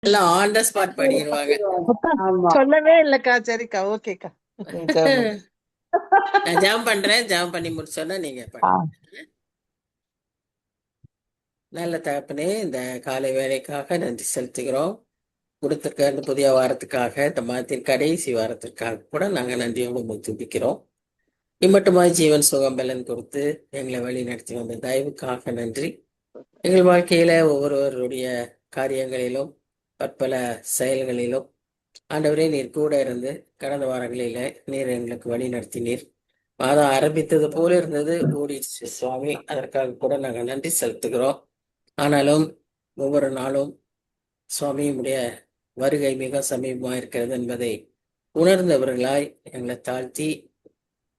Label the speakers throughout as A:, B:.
A: எல்லாம் on the spot பண்ணிடுவாங்க.
B: ஆமா.
C: சொல்லவே இல்லக்கா. சரிக்கா, ஓகேக்கா. ஜெபம் பண்றேன்.
A: நான் ஜாம் பண்றேன். ஜாம் பண்ணி முடிச்சோன்னா நீங்க
C: ஆ.
A: பண்ணுங்க. நல்ல தகப்பனே, இந்த காலை வேலைக்காக நன்றி செலுத்துகிறோம். கொடுத்துருக்க இந்த புதிய வாரத்துக்காக, இந்த மாதத்தின் கடைசி வாரத்திற்காக கூட நாங்கள் நன்றியோடு துதிக்கிறோம். இம்மட்டுமாய் ஜீவன் சுகம் பலன் கொடுத்து எங்களை வழி நடத்தி வந்த தயவுக்காக நன்றி. எங்கள் வாழ்க்கையில ஒவ்வொருவருடைய காரியங்களிலும் பற்பல செயல்களிலும் ஆண்டவரே நீர் கூட இருந்து கடந்த வாரங்களில நீர் எங்களுக்கு வழி நடத்தினீர். மாதம் ஆரம்பித்தது போல இருந்தது, ஓடிடுச்சு சுவாமி. அதற்காக கூட நாங்கள் நன்றி செலுத்துகிறோம். ஆனாலும் ஒவ்வொரு நாளும் சுவாமி உடைய வருகை மிக சமீபமாக இருக்கிறது என்பதை உணர்ந்தவர்களாய் எங்களை தாழ்த்தி,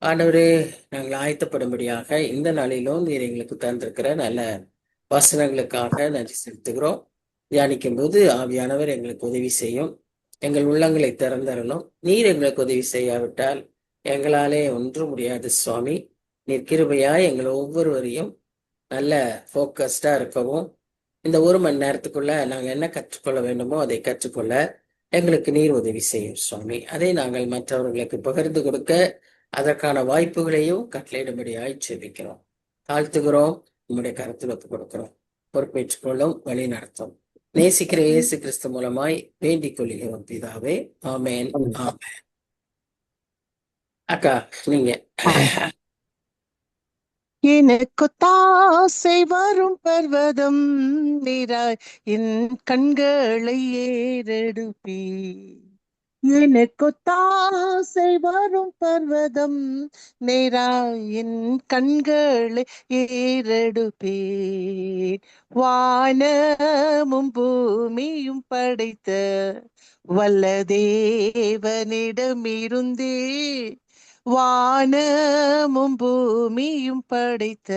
A: ஆண்டவரே நாங்கள் ஆயத்தப்படும்படியாக இந்த நாளிலும் நீர் எங்களுக்கு தந்திருக்கிற நல்ல வசனங்களுக்காக நன்றி செலுத்துகிறோம். தியானிக்கும் போது ஆவியானவர் எங்களுக்கு உதவி செய்யும். எங்கள் உள்ளங்களை திறந்தரணும். நீர் எங்களுக்கு உதவி செய்யாவிட்டால் எங்களாலே ஒன்றும் முடியாது சுவாமி. நீர் கிருபையாய் எங்கள் ஒவ்வொருவரையும் நல்ல ஃபோக்கஸ்டா இருக்கவும், இந்த 1 மணி நேரத்துக்குள்ள நாங்கள் என்ன கற்றுக்கொள்ள வேண்டுமோ அதை கற்றுக்கொள்ள எங்களுக்கு நீர் உதவி செய்யும் சுவாமி. அதை நாங்கள் மற்றவர்களுக்கு பகிர்ந்து கொடுக்க அதற்கான வாய்ப்புகளையும் கட்டளையிடும்படியாய் ஜெபிக்கிறோம். தாழ்த்துகிறோம், உம்முடைய கருத்தில் ஒப்புக் கொடுக்கிறோம். பொறுப்பேற்றுக் கொள்ளும், வழி நடத்தும். நேசிக்கிற இயேசு கிறிஸ்து மூலமாய் வேண்டிக் கொள்கிறோம் பிதாவே. ஆமேன். ஆமேன். அக்கா நீங்க.
C: எனக்கு தாசை வரும் பர்வதம் நீராய் என் கண்களை ஏறெடுப்பி. எனக்கு தாசை வரும் பர்வதம் நேராய் என் கண்களை ஏறெடுப்பேன். வானமும் பூமியும் படைத்த வல்ல தேவனிடமிருந்தே வானமும் பூமியும் படைத்த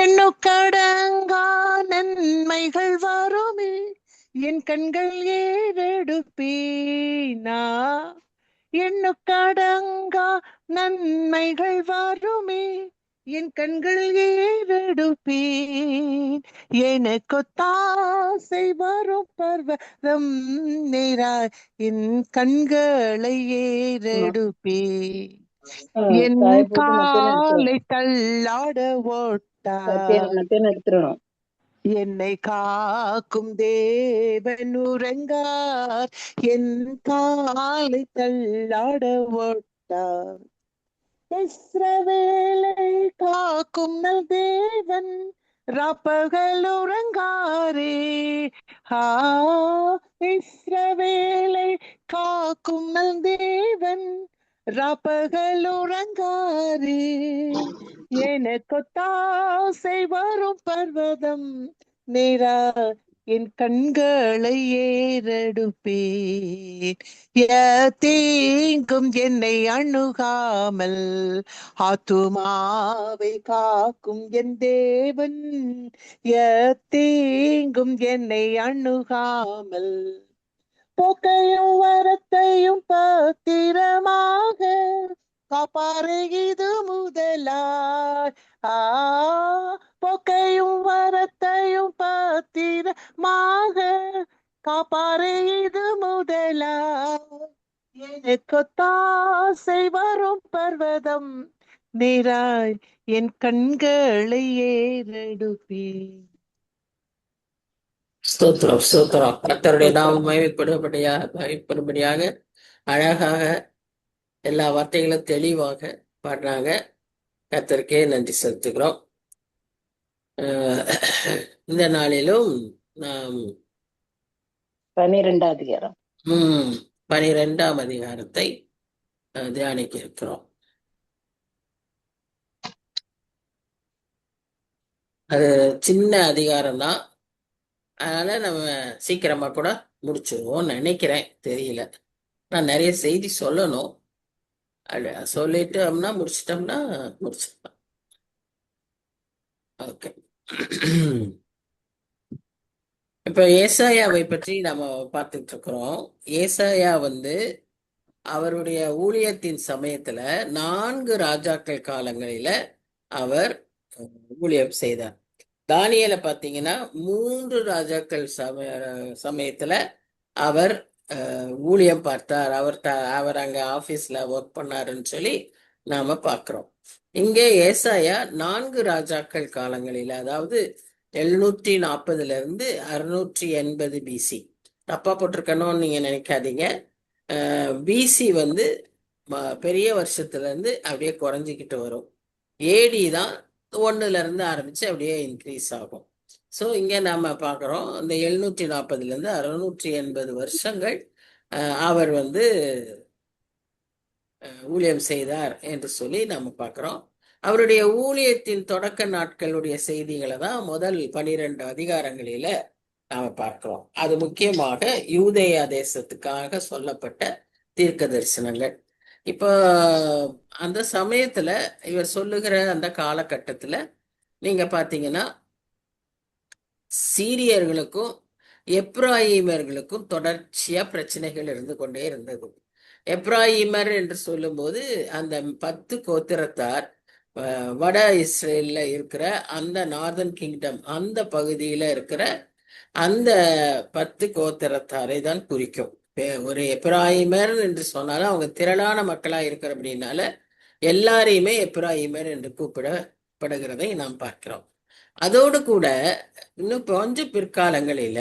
C: எண்ணுக்கடங்கா நன்மைகள் வருமே என் கண்கள் ஏறெடுப்பேனா. எண்ணுக்கடங்கா நன்மைகள் வருமே என் கண்கள் ஏறெடுப்பேன். எனக்கு தாசை வரும் பர்வதம் நேராய் என் கண்களை ஏறெடுப்பேன். என்
B: காய போட்டு மத்தியானம் எடுத்துரும்.
C: காலை தள்ளாட ஓட்டா
B: மத்தியானம் எடுத்துடணும்.
C: என்னை காக்கும் தேவன் உறங்கார். என் காலை தள்ளாட ஓட்டார். இஸ்ரவேலை காக்கும் நல் தேவன் ராப்பகல் உறங்காரே. ஆ, இஸ்ரவேலை காக்கும் நல் தேவன் ராப்பகல் உறங்காரே. எனக்கு தாசை வரும் பர்வதம் நேரா என் கண்களை ஏறெடுப்பேன். தீங்கும் என்னை அணுகாமல் ஆத்துமாவை காக்கும் என் தேவன். தீங்கும் என்னை அணுகாமல் போக்கையும் வரத்தையும் பத்திரமாக காப்பாரு இது முதலாய். போக்கையும் வரத்தையும் பத்திரமாக காப்பாரு இது முதலாய். எனக்கு தாசை வரும் பர்வதம் நேராய் என் கண்களை ஏறெடுப்பேன்.
A: ஸ்தோத்திரம், ஸ்தோத்திரம். கர்த்தருடைய நாமம் மகிமைப்படும்படியாக அழகாக எல்லா வார்த்தைகளும் தெளிவாக பாடினாங்க. கர்த்தருக்கே நன்றி செலுத்துகிறோம். இந்த நாளிலும் நாம்
B: 12ஆம் அதிகாரம்
A: 12ஆம் அதிகாரத்தை தியானிக்க இருக்கிறோம். அது சின்ன அதிகாரம் தான். அதனால நம்ம சீக்கிரமா கூட முடிச்சிருவோம் நினைக்கிறேன், தெரியல. நான் நிறைய செய்தி சொல்லணும். சொல்லிட்டோம்னா முடிச்சிட்டோம்னா முடிச்சிடலாம். ஓகே. இப்ப ஏசாயாவை பற்றி நம்ம பார்த்துட்டு இருக்கிறோம். ஏசாயா அவருடைய ஊழியத்தின் சமயத்துல 4 ராஜாக்கள் காலங்களில அவர் ஊழியம் செய்தார். தானியேலை பார்த்தீங்கன்னா 3 ராஜாக்கள் சமயத்துல அவர் ஊழியம் பார்த்தார். அவர் அங்க ஆபீஸ்ல ஒர்க் பண்ணாருன்னு சொல்லி நாம பார்க்கிறோம். இங்கே ஏசாயா 4 ராஜாக்கள் காலங்களில், அதாவது 740 இருந்து 680 பிசி. தப்பா போட்டிருக்கணும்னு நீங்க நினைக்காதீங்க. பிசி வந்து பெரிய வருஷத்துல இருந்து அப்படியே குறைஞ்சிக்கிட்டு வரும். ஏடி தான் 1ல இருந்து ஆரம்பிச்சு அப்படியே இன்க்ரீஸ் ஆகும். ஸோ இங்க நாம பார்க்குறோம், இந்த 740 இருந்து 680 வருஷங்கள் அவர் வந்து ஊழியம் செய்தார் என்று சொல்லி நாம பார்க்கிறோம். அவருடைய ஊழியத்தின் தொடக்க நாட்களுடைய செய்திகளை தான் முதல் 12 அதிகாரங்களில நாம பார்க்கிறோம். அது முக்கியமாக யூதேயா தேசத்துக்காக சொல்லப்பட்ட தீர்க்க தரிசனங்கள். இப்போ அந்த சமயத்துல இவர் சொல்லுகிற அந்த காலகட்டத்துல நீங்க பாத்தீங்கன்னா சீரியர்களுக்கும் எப்ராஹிமர்களுக்கும் தொடர்ச்சியா பிரச்சனைகள் இருந்து கொண்டே இருந்தது. எப்ராஹிமர் என்று சொல்லும்போது அந்த 10 கோத்திரத்தார் வட இஸ்ரேல்ல இருக்கிற அந்த நார்தன் கிங்டம் அந்த பகுதியில இருக்கிற அந்த 10 கோத்திரத்தாரை தான் குறிக்கும். ஒரு எப்ராஹிமர் என்று சொன்னாலும் அவங்க திரளான மக்களா இருக்கிறபடினால எல்லாரையுமே எப்ராஹிமர் என்று கூப்பிடப்படுகிறதை நாம் பார்க்கிறோம். அதோடு கூட இன்னும் கொஞ்சம் பிற்காலங்களில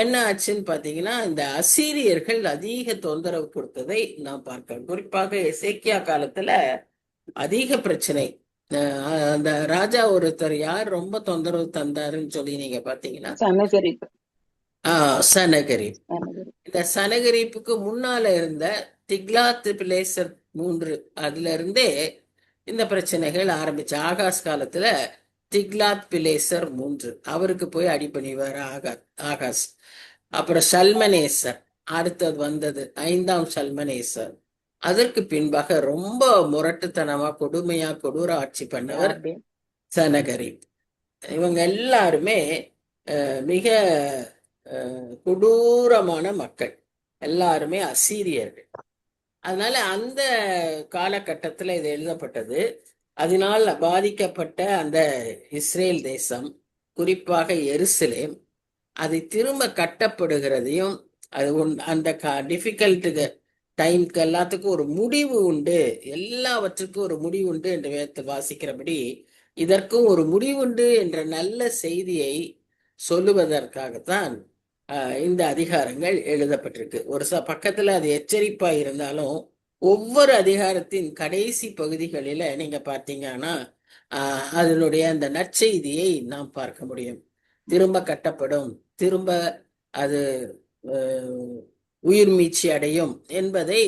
A: என்ன ஆச்சுன்னு பாத்தீங்கன்னா, இந்த அசீரியர்கள் அதிக தொந்தரவு கொடுத்ததை நாம் பார்க்கிறோம். குறிப்பாக எசேக்கியா காலத்துல அதிக பிரச்சனை. அந்த ராஜா ஒருத்தர் யார் ரொம்ப தொந்தரவு தந்தாருன்னு சொல்லி நீங்க பாத்தீங்கன்னா
B: சனகரிப்பு.
A: சனகரிப். இந்த சனகரிப்புக்கு முன்னால இருந்த திக்லாத் பிலேசர் 3, அதுல இருந்தே இந்த பிரச்சனைகள் ஆரம்பிச்சு. ஆகாஸ் காலத்துல திக்லாத் பிலேசர் 3 அவருக்கு போய் அடிபணிவார் ஆகாஸ். அப்புறம் சல்மனேசர் அடுத்தது வந்தது, 5ஆம் சல்மனேசர். அதற்கு பின்பாக ரொம்ப முரட்டுத்தனமா கொடுமையா கொடூர ஆட்சி பண்ணவர் சனகரிப். இவங்க எல்லாருமே மிக கொடூரமான மக்கள், எல்லாருமே அசீரியர்கள். அதனால அந்த காலகட்டத்துல இது எழுதப்பட்டது. அதனால் பாதிக்கப்பட்ட அந்த இஸ்ரேல் தேசம், குறிப்பாக எருசலேம், அது திரும்ப கட்டப்படுகிறதையும், அது அந்த டிஃபிகல்ட்டு டைம்க்கு எல்லாத்துக்கும் ஒரு முடிவு உண்டு, எல்லாவற்றுக்கும் ஒரு முடிவு உண்டு என்று வேதத்தில் வாசிக்கிறபடி இதற்கும் ஒரு முடிவுண்டு என்ற நல்ல செய்தியை சொல்லுவதற்காகத்தான் இந்த அதிகாரங்கள் எழுதப்பட்டிருக்கு. ஒரு பக்கத்துல அது எச்சரிப்பா இருந்தாலும் ஒவ்வொரு அதிகாரத்தின் கடைசி பகுதிகளில நீங்க பார்த்தீங்கன்னா அதனுடைய அந்த நற்செய்தியை நாம் பார்க்க முடியும். திரும்ப கட்டப்படும், திரும்ப அது உயிர் மீட்சி அடையும் என்பதை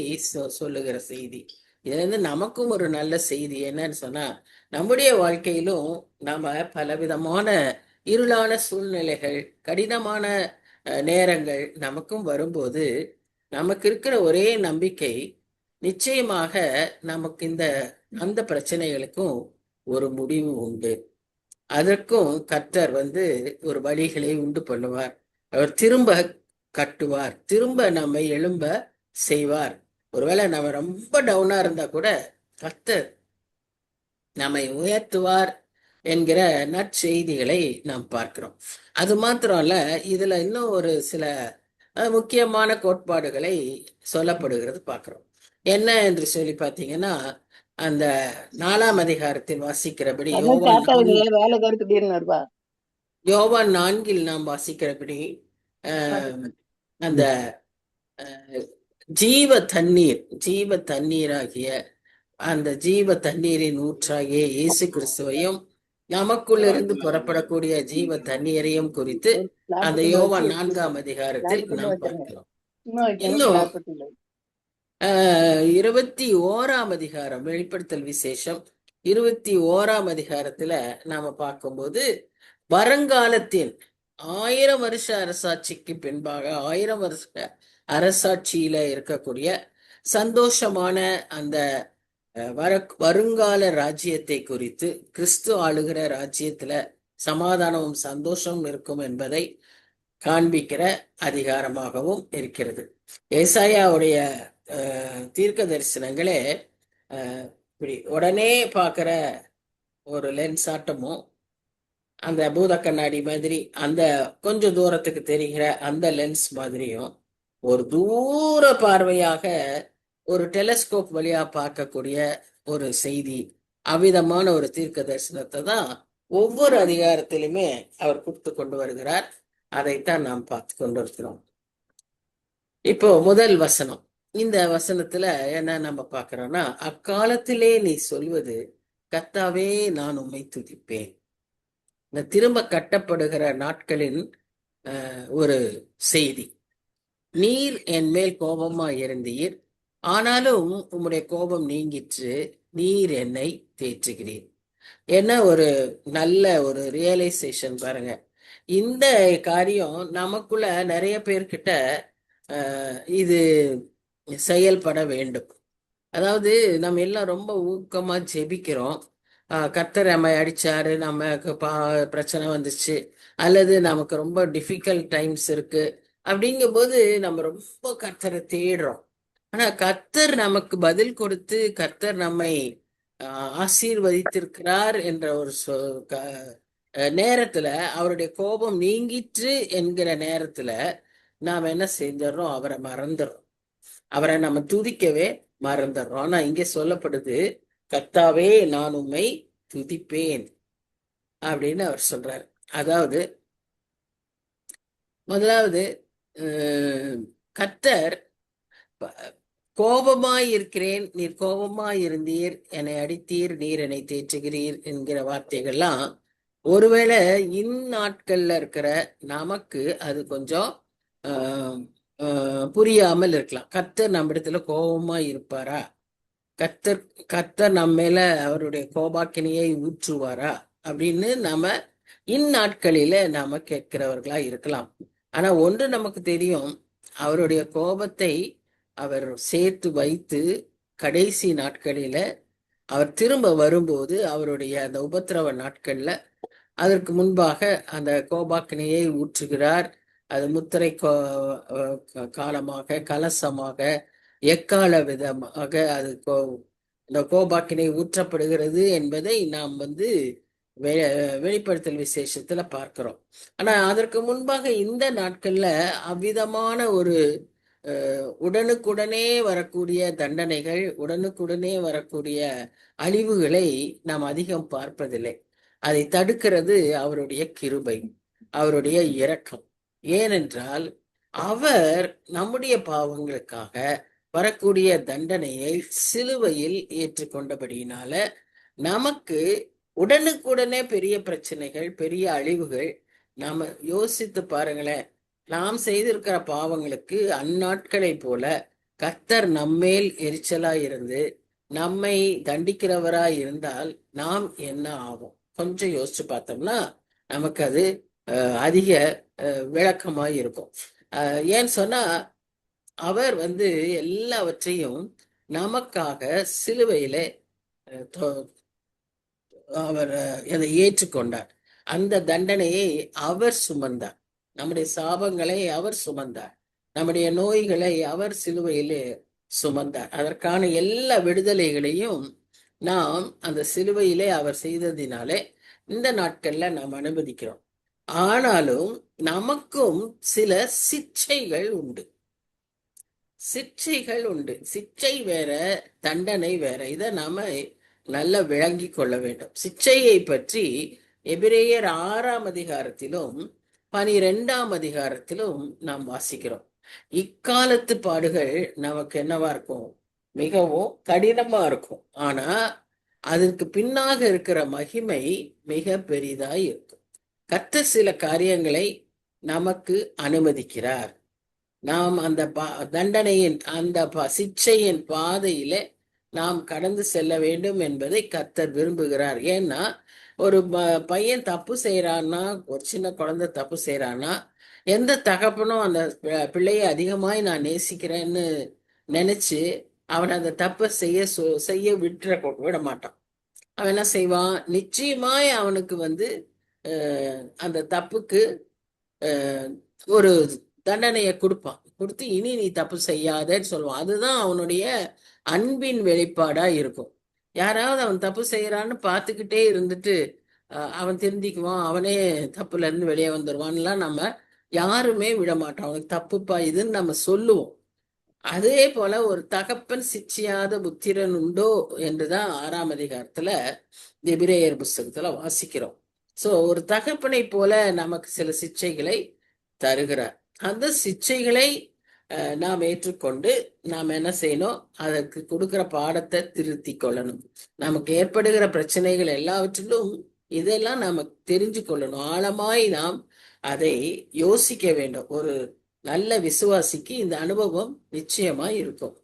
A: சொல்லுகிற செய்தி. இதுல இருந்து நமக்கும் ஒரு நல்ல செய்தி என்னன்னு சொன்னா, நம்முடைய வாழ்க்கையிலும் நாம பலவிதமான இருளான சூழ்நிலைகள், கடினமான நேரங்கள் நமக்கும் வரும்போது நமக்கு இருக்கிற ஒரே நம்பிக்கை, நிச்சயமாக நமக்கு அந்த பிரச்சனைகளுக்கும் ஒரு முடிவு உண்டு. அதற்கும் கர்த்தர் ஒரு வழிகளை உண்டு பண்ணுவார். அவர் திரும்ப கட்டுவார், திரும்ப நம்மை எழும்ப செய்வார். ஒருவேளை நம்ம ரொம்ப டவுனா இருந்தா கூட கர்த்தர் நம்மை உயர்த்துவார் என்கிற நற்செய்திகளை நாம் பார்க்கிறோம். அது மாத்திரம் அல்ல, இதுல இன்னும் ஒரு சில முக்கியமான கோட்பாடுகளை சொல்லப்படுகிறது பார்க்கிறோம். என்ன என்று சொல்லி பார்த்தீங்கன்னா, அந்த 4ஆம் அதிகாரத்தில் வாசிக்கிறபடி யோவான் 4 நாம் வாசிக்கிறபடி அந்த ஜீவ தண்ணீராகிய அந்த ஜீவ தண்ணீரின் ஊற்றாகிய இயேசு கிறிஸ்துவையும் நமக்குள்ள இருந்து புறப்படக்கூடிய ஜீவ தண்ணீரையும் குறித்து அந்த யோவான் 4ஆம் அதிகாரத்தில் நாம் பார்க்கிறோம். இன்னும் 21ஆம் அதிகாரம், வெளிப்படுத்தல் விசேஷம் 21ஆம் அதிகாரத்துல நாம பார்க்கும்போது வருங்காலத்தின் 1000 வருஷ அரசாட்சிக்கு பின்பாக 1000 வருஷ அரசாட்சியில இருக்கக்கூடிய சந்தோஷமான அந்த வருங்கால ராஜ்யத்தை குறித்து, கிறிஸ்து ஆளுகிற ராஜ்யத்துல சமாதானமும் சந்தோஷமும் இருக்கும் என்பதை காண்பிக்கிற அதிகாரமாகவும் இருக்கிறது. ஏசாயாவுடைய தீர்க்க தரிசனங்களே இப்படி உடனே பார்க்கிற ஒரு லென்ஸ் ஆட்டமும், அந்த பூத கண்ணாடி மாதிரி அந்த கொஞ்சம் தூரத்துக்கு தெரிகிற அந்த லென்ஸ் மாதிரியும் ஒரு தூர பார்வையாக ஒரு டெலஸ்கோப் வழியா பார்க்கக்கூடிய ஒரு செய்தி, அவ்விதமான ஒரு தீர்க்க தரிசனத்தை தான் ஒவ்வொரு அதிகாரத்திலுமே அவர் கொடுத்து கொண்டு வருகிறார். அதைத்தான் நாம் பார்த்து கொண்டிருக்கிறோம். இப்போ முதல் வசனம், இந்த வசனத்துல என்ன நம்ம பார்க்கிறோம்னா, அக்காலத்திலே நீ சொல்வது கர்த்தாவே நான் உம்மை துதிப்பேன். இந்த திரும்ப கட்டப்படுகிற நாட்களின் ஒரு செய்தி. நீர் என் மேல் கோபமாய் இருந்தீர், ஆனாலும் உம்முடைய கோபம் நீங்கிற்று, நீர் என்னை தேற்றுகிறீர். என்ன ஒரு நல்ல ஒரு ரியலைசேஷன் பாருங்க. இந்த காரியம் நமக்குள்ள நிறைய பேர்கிட்ட இது செயல்பட வேண்டும். அதாவது நம்ம எல்லாம் ரொம்ப ஊக்கமா ஜெபிக்கிறோம். கர்த்தர் நம்மை அடிச்சாரு, நமக்கு பிரச்சனை வந்துச்சு, அல்லது நமக்கு ரொம்ப டிஃபிகல்ட் டைம்ஸ் இருக்கு அப்படிங்கும்போது நம்ம ரொம்ப கர்த்தரை தேடுறோம். ஆனா கர்த்தர் நமக்கு பதில் கொடுத்து கர்த்தர் நம்மை ஆசீர்வதித்திருக்கிறார் என்ற ஒரு நேரத்துல, அவருடைய கோபம் நீங்கிற்று என்கிற நேரத்துல நாம் என்ன செஞ்சிடறோம்? அவரை மறந்துடுறோம். அவரை நம்ம துதிக்கவே மறந்துடுறோம். ஆனா இங்கே சொல்லப்படுது, கர்த்தாவே நான் உம்மை துதிப்பேன் அப்படின்னு அவர் சொல்றாரு. அதாவது முதலாவது கர்த்தர் கோபமாய் இருக்கிறேன், நீர் கோபமாய் இருந்தீர், என்னை அடித்தீர், நீர் என்னை தேற்றுகிறீர் என்கிற வார்த்தைகள்லாம் ஒருவேளை இந்நாட்கள்ல இருக்கிற நமக்கு அது கொஞ்சம் புரியாமல் இருக்கலாம். கர்த்தர் நம்ம இடத்துல கோபமா இருப்பாரா? கர்த்தர் நம்ம மேல அவருடைய கோபாக்கினியை ஊற்றுவாரா அப்படின்னு நாம இந்நாட்களில நாம கேட்கிறவர்களா இருக்கலாம். ஆனா ஒன்று நமக்கு தெரியும், அவருடைய கோபத்தை அவர் சேர்த்து வைத்து கடைசி நாட்களில அவர் திரும்ப வரும்போது அவருடைய அந்த உபத்திரவ நாட்கள்ல அதற்கு முன்பாக அந்த கோபாக்கினையை ஊற்றுகிறார். அது முத்திரை காலமாக, கலசமாக, எக்கால விதமாக அது இந்த கோபாக்கினை ஊற்றப்படுகிறது என்பதை நாம் வெளிப்படுத்தல் விசேஷத்துல பார்க்கிறோம். ஆனா அதற்கு முன்பாக இந்த நாட்கள்ல அவ்விதமான ஒரு உடனுக்குடனே வரக்கூடிய தண்டனைகள், உடனுக்குடனே வரக்கூடிய அழிவுகளை நாம் அதிகம் பார்ப்பதில்லை. அதை தடுக்கிறது அவருடைய கிருபை, அவருடைய இரக்கம். ஏனென்றால் அவர் நம்முடைய பாவங்களுக்காக வரக்கூடிய தண்டனையை சிலுவையில் ஏற்றுக்கொண்டபடியினால நமக்கு உடனுக்குடனே பெரிய பிரச்சனைகள், பெரிய அழிவுகள். நாம யோசித்து பாருங்களேன், நாம் செய்திருக்கிற பாவங்களுக்கு அந்நாட்களை போல கர்த்தர் நம்மேல் எரிச்சலாய் இருந்து நம்மை தண்டிக்கிறவராய் இருந்தால் நாம் என்ன ஆகும்? கொஞ்சம் யோசிச்சு பார்த்தோம்னா நமக்கு அது அதிக விளக்கமாய் இருக்கும். ஏன்னு சொன்னா அவர் எல்லாவற்றையும் நமக்காக சிலுவையில அவர் அதை ஏற்றுக்கொண்டார். அந்த தண்டனையை அவர் சுமந்தார். நம்முடைய சாபங்களை அவர் சுமந்தார். நம்முடைய நோய்களை அவர் சிலுவையிலே சுமந்தார். அதற்கான எல்லா விடுதலைகளையும் நாம் அந்த சிலுவையிலே அவர் செய்ததினாலே இந்த நாட்கள்ல நாம் அனுமதிக்கிறோம். ஆனாலும் நமக்கும் சில சிக்ஷைகள் உண்டு. சிக்ஷைகள் உண்டு. சிக்ஷை வேற, தண்டனை வேற. இதை நாம நல்லா விளங்கி கொள்ள வேண்டும். சிக்ஷையை பற்றி எபிரேயர் 6ஆம் அதிகாரத்திலும் 12ஆம் அதிகாரத்திலும் நாம் வாசிக்கிறோம். இக்காலத்து பாடுகள் நமக்கு என்னவா இருக்கும்? மிகவும் கடினமா இருக்கும். ஆனா அதற்கு பின்னாக இருக்கிற மகிமை மிக பெரிதாய் இருக்கும். கர்த்தர் சில காரியங்களை நமக்கு அனுமதிக்கிறார். நாம் அந்த தண்டனையின் அந்த சிக்ஷையின் பாதையில நாம் கடந்து செல்ல வேண்டும் என்பதை கர்த்தர் விரும்புகிறார். ஏன்னா ஒரு பையன் தப்பு செய்யறான்னா, ஒரு சின்ன குழந்தை தப்பு செய்யறான்னா, எந்த தகப்பனும் அந்த பிள்ளையை அதிகமாய் நான் நேசிக்கிறேன்னு நினைச்சு அவன் அந்த தப்பை செய்ய விட மாட்டான். அவன் என்ன செய்வான்? நிச்சயமாய் அவனுக்கு அந்த தப்புக்கு ஒரு தண்டனையை கொடுத்து இனி நீ தப்பு செய்யாதன்னு சொல்லுவான். அதுதான் அவனுடைய அன்பின் வெளிப்பாடா இருக்கும். யாராவது அவன் தப்பு செய்யறான்னு பார்த்துக்கிட்டே இருந்துட்டு அவன் திருந்திக்குவான், அவனே தப்புல இருந்து வெளியே வந்துடுவான்லாம் நம்ம யாருமே விட மாட்டோம். அவனுக்கு தப்புப்பா இதுன்னு நம்ம சொல்லுவோம். அதே போல ஒரு தகப்பன் சிட்சியாத புத்திரன் உண்டோ என்றுதான் 6ஆம் அதிகாரத்துல எபிரேயர் புஸ்தகத்துல வாசிக்கிறோம். சோ ஒரு தகப்பனை போல நமக்கு சில சிட்சைகளை தருகிறார். அந்த சிட்சைகளை நாம் ஏற்றுக்கொண்டு நாம் என்ன செய்யணும், அதற்கு கொடுக்கிற பாடத்தை திருத்தி கொள்ளணும். நமக்கு ஏற்படுகிற பிரச்சனைகள் எல்லாவற்றிலும் இதெல்லாம் நாம தெரிஞ்சு கொள்ளணும். ஆழமாய் நாம் அதை யோசிக்க வேண்டும். ஒரு நல்ல விசுவாசிக்கு இந்த அனுபவம் நிச்சயமா இருக்கும்.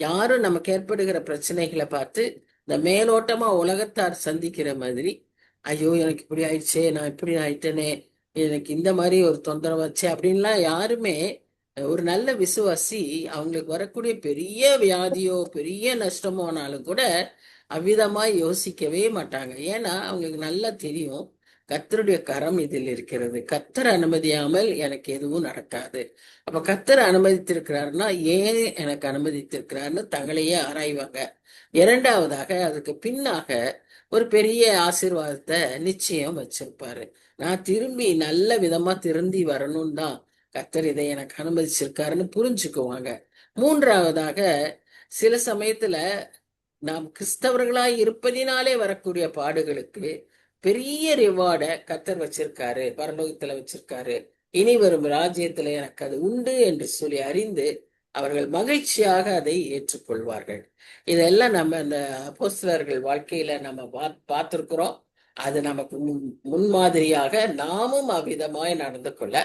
A: யாரும் நமக்கு ஏற்படுகிற பிரச்சனைகளை பார்த்து இந்த மேலோட்டமா உலகத்தார் சந்திக்கிற மாதிரி, ஐயோ எனக்கு இப்படி ஆயிடுச்சே, நான் இப்படி ஆயிட்டேனே, எனக்கு இந்த மாதிரி ஒரு தொந்தரவு வச்சே அப்படின்லாம் யாருமே, ஒரு நல்ல விசுவாசி அவங்களுக்கு வரக்கூடிய பெரிய வியாதியோ பெரிய நஷ்டமோ ஆனாலும் கூட அவ்விதமாய் யோசிக்கவே மாட்டாங்க. ஏன்னா அவங்களுக்கு நல்லா தெரியும், கர்த்தருடைய கரம் இதில் இருக்கிறது. கர்த்தர் அனுமதியாமல் எனக்கு எதுவும் நடக்காது. அப்ப கர்த்தர் அனுமதித்திருக்கிறாருன்னா ஏன் எனக்கு அனுமதித்திருக்கிறாருன்னு தங்களையே ஆராய்வாங்க. இரண்டாவதாக அதுக்கு பின்னாக ஒரு பெரிய ஆசீர்வாதத்தை நிச்சயம் வச்சிருப்பாரு. நான் திரும்பி நல்ல விதமா திருந்தி வரணும்னு தான் கர்த்தர் இதை எனக்கு அனுமதிச்சிருக்காருன்னு புரிஞ்சுக்குவாங்க. மூன்றாவதாக, சில சமயத்துல நாம் கிறிஸ்தவர்களாய் இருப்பதினாலே வரக்கூடிய பாடுகளுக்கு பெரிய ரிவார்டை கர்த்தர் வச்சிருக்காரு, பரலோகத்துல வச்சிருக்காரு, இனி வரும் ராஜ்யத்துல எனக்கு அது உண்டு என்று சொல்லி அறிந்து அவர்கள் மகிழ்ச்சியாக அதை ஏற்றுக்கொள்வார்கள். இதெல்லாம் நம்ம அந்த அப்போஸ்தலர்கள் வாழ்க்கையில நம்ம பார்த்திருக்கிறோம். அது நமக்கு முன்மாதிரியாக நாமும் அவ்விதமாய் நடந்து கொள்ள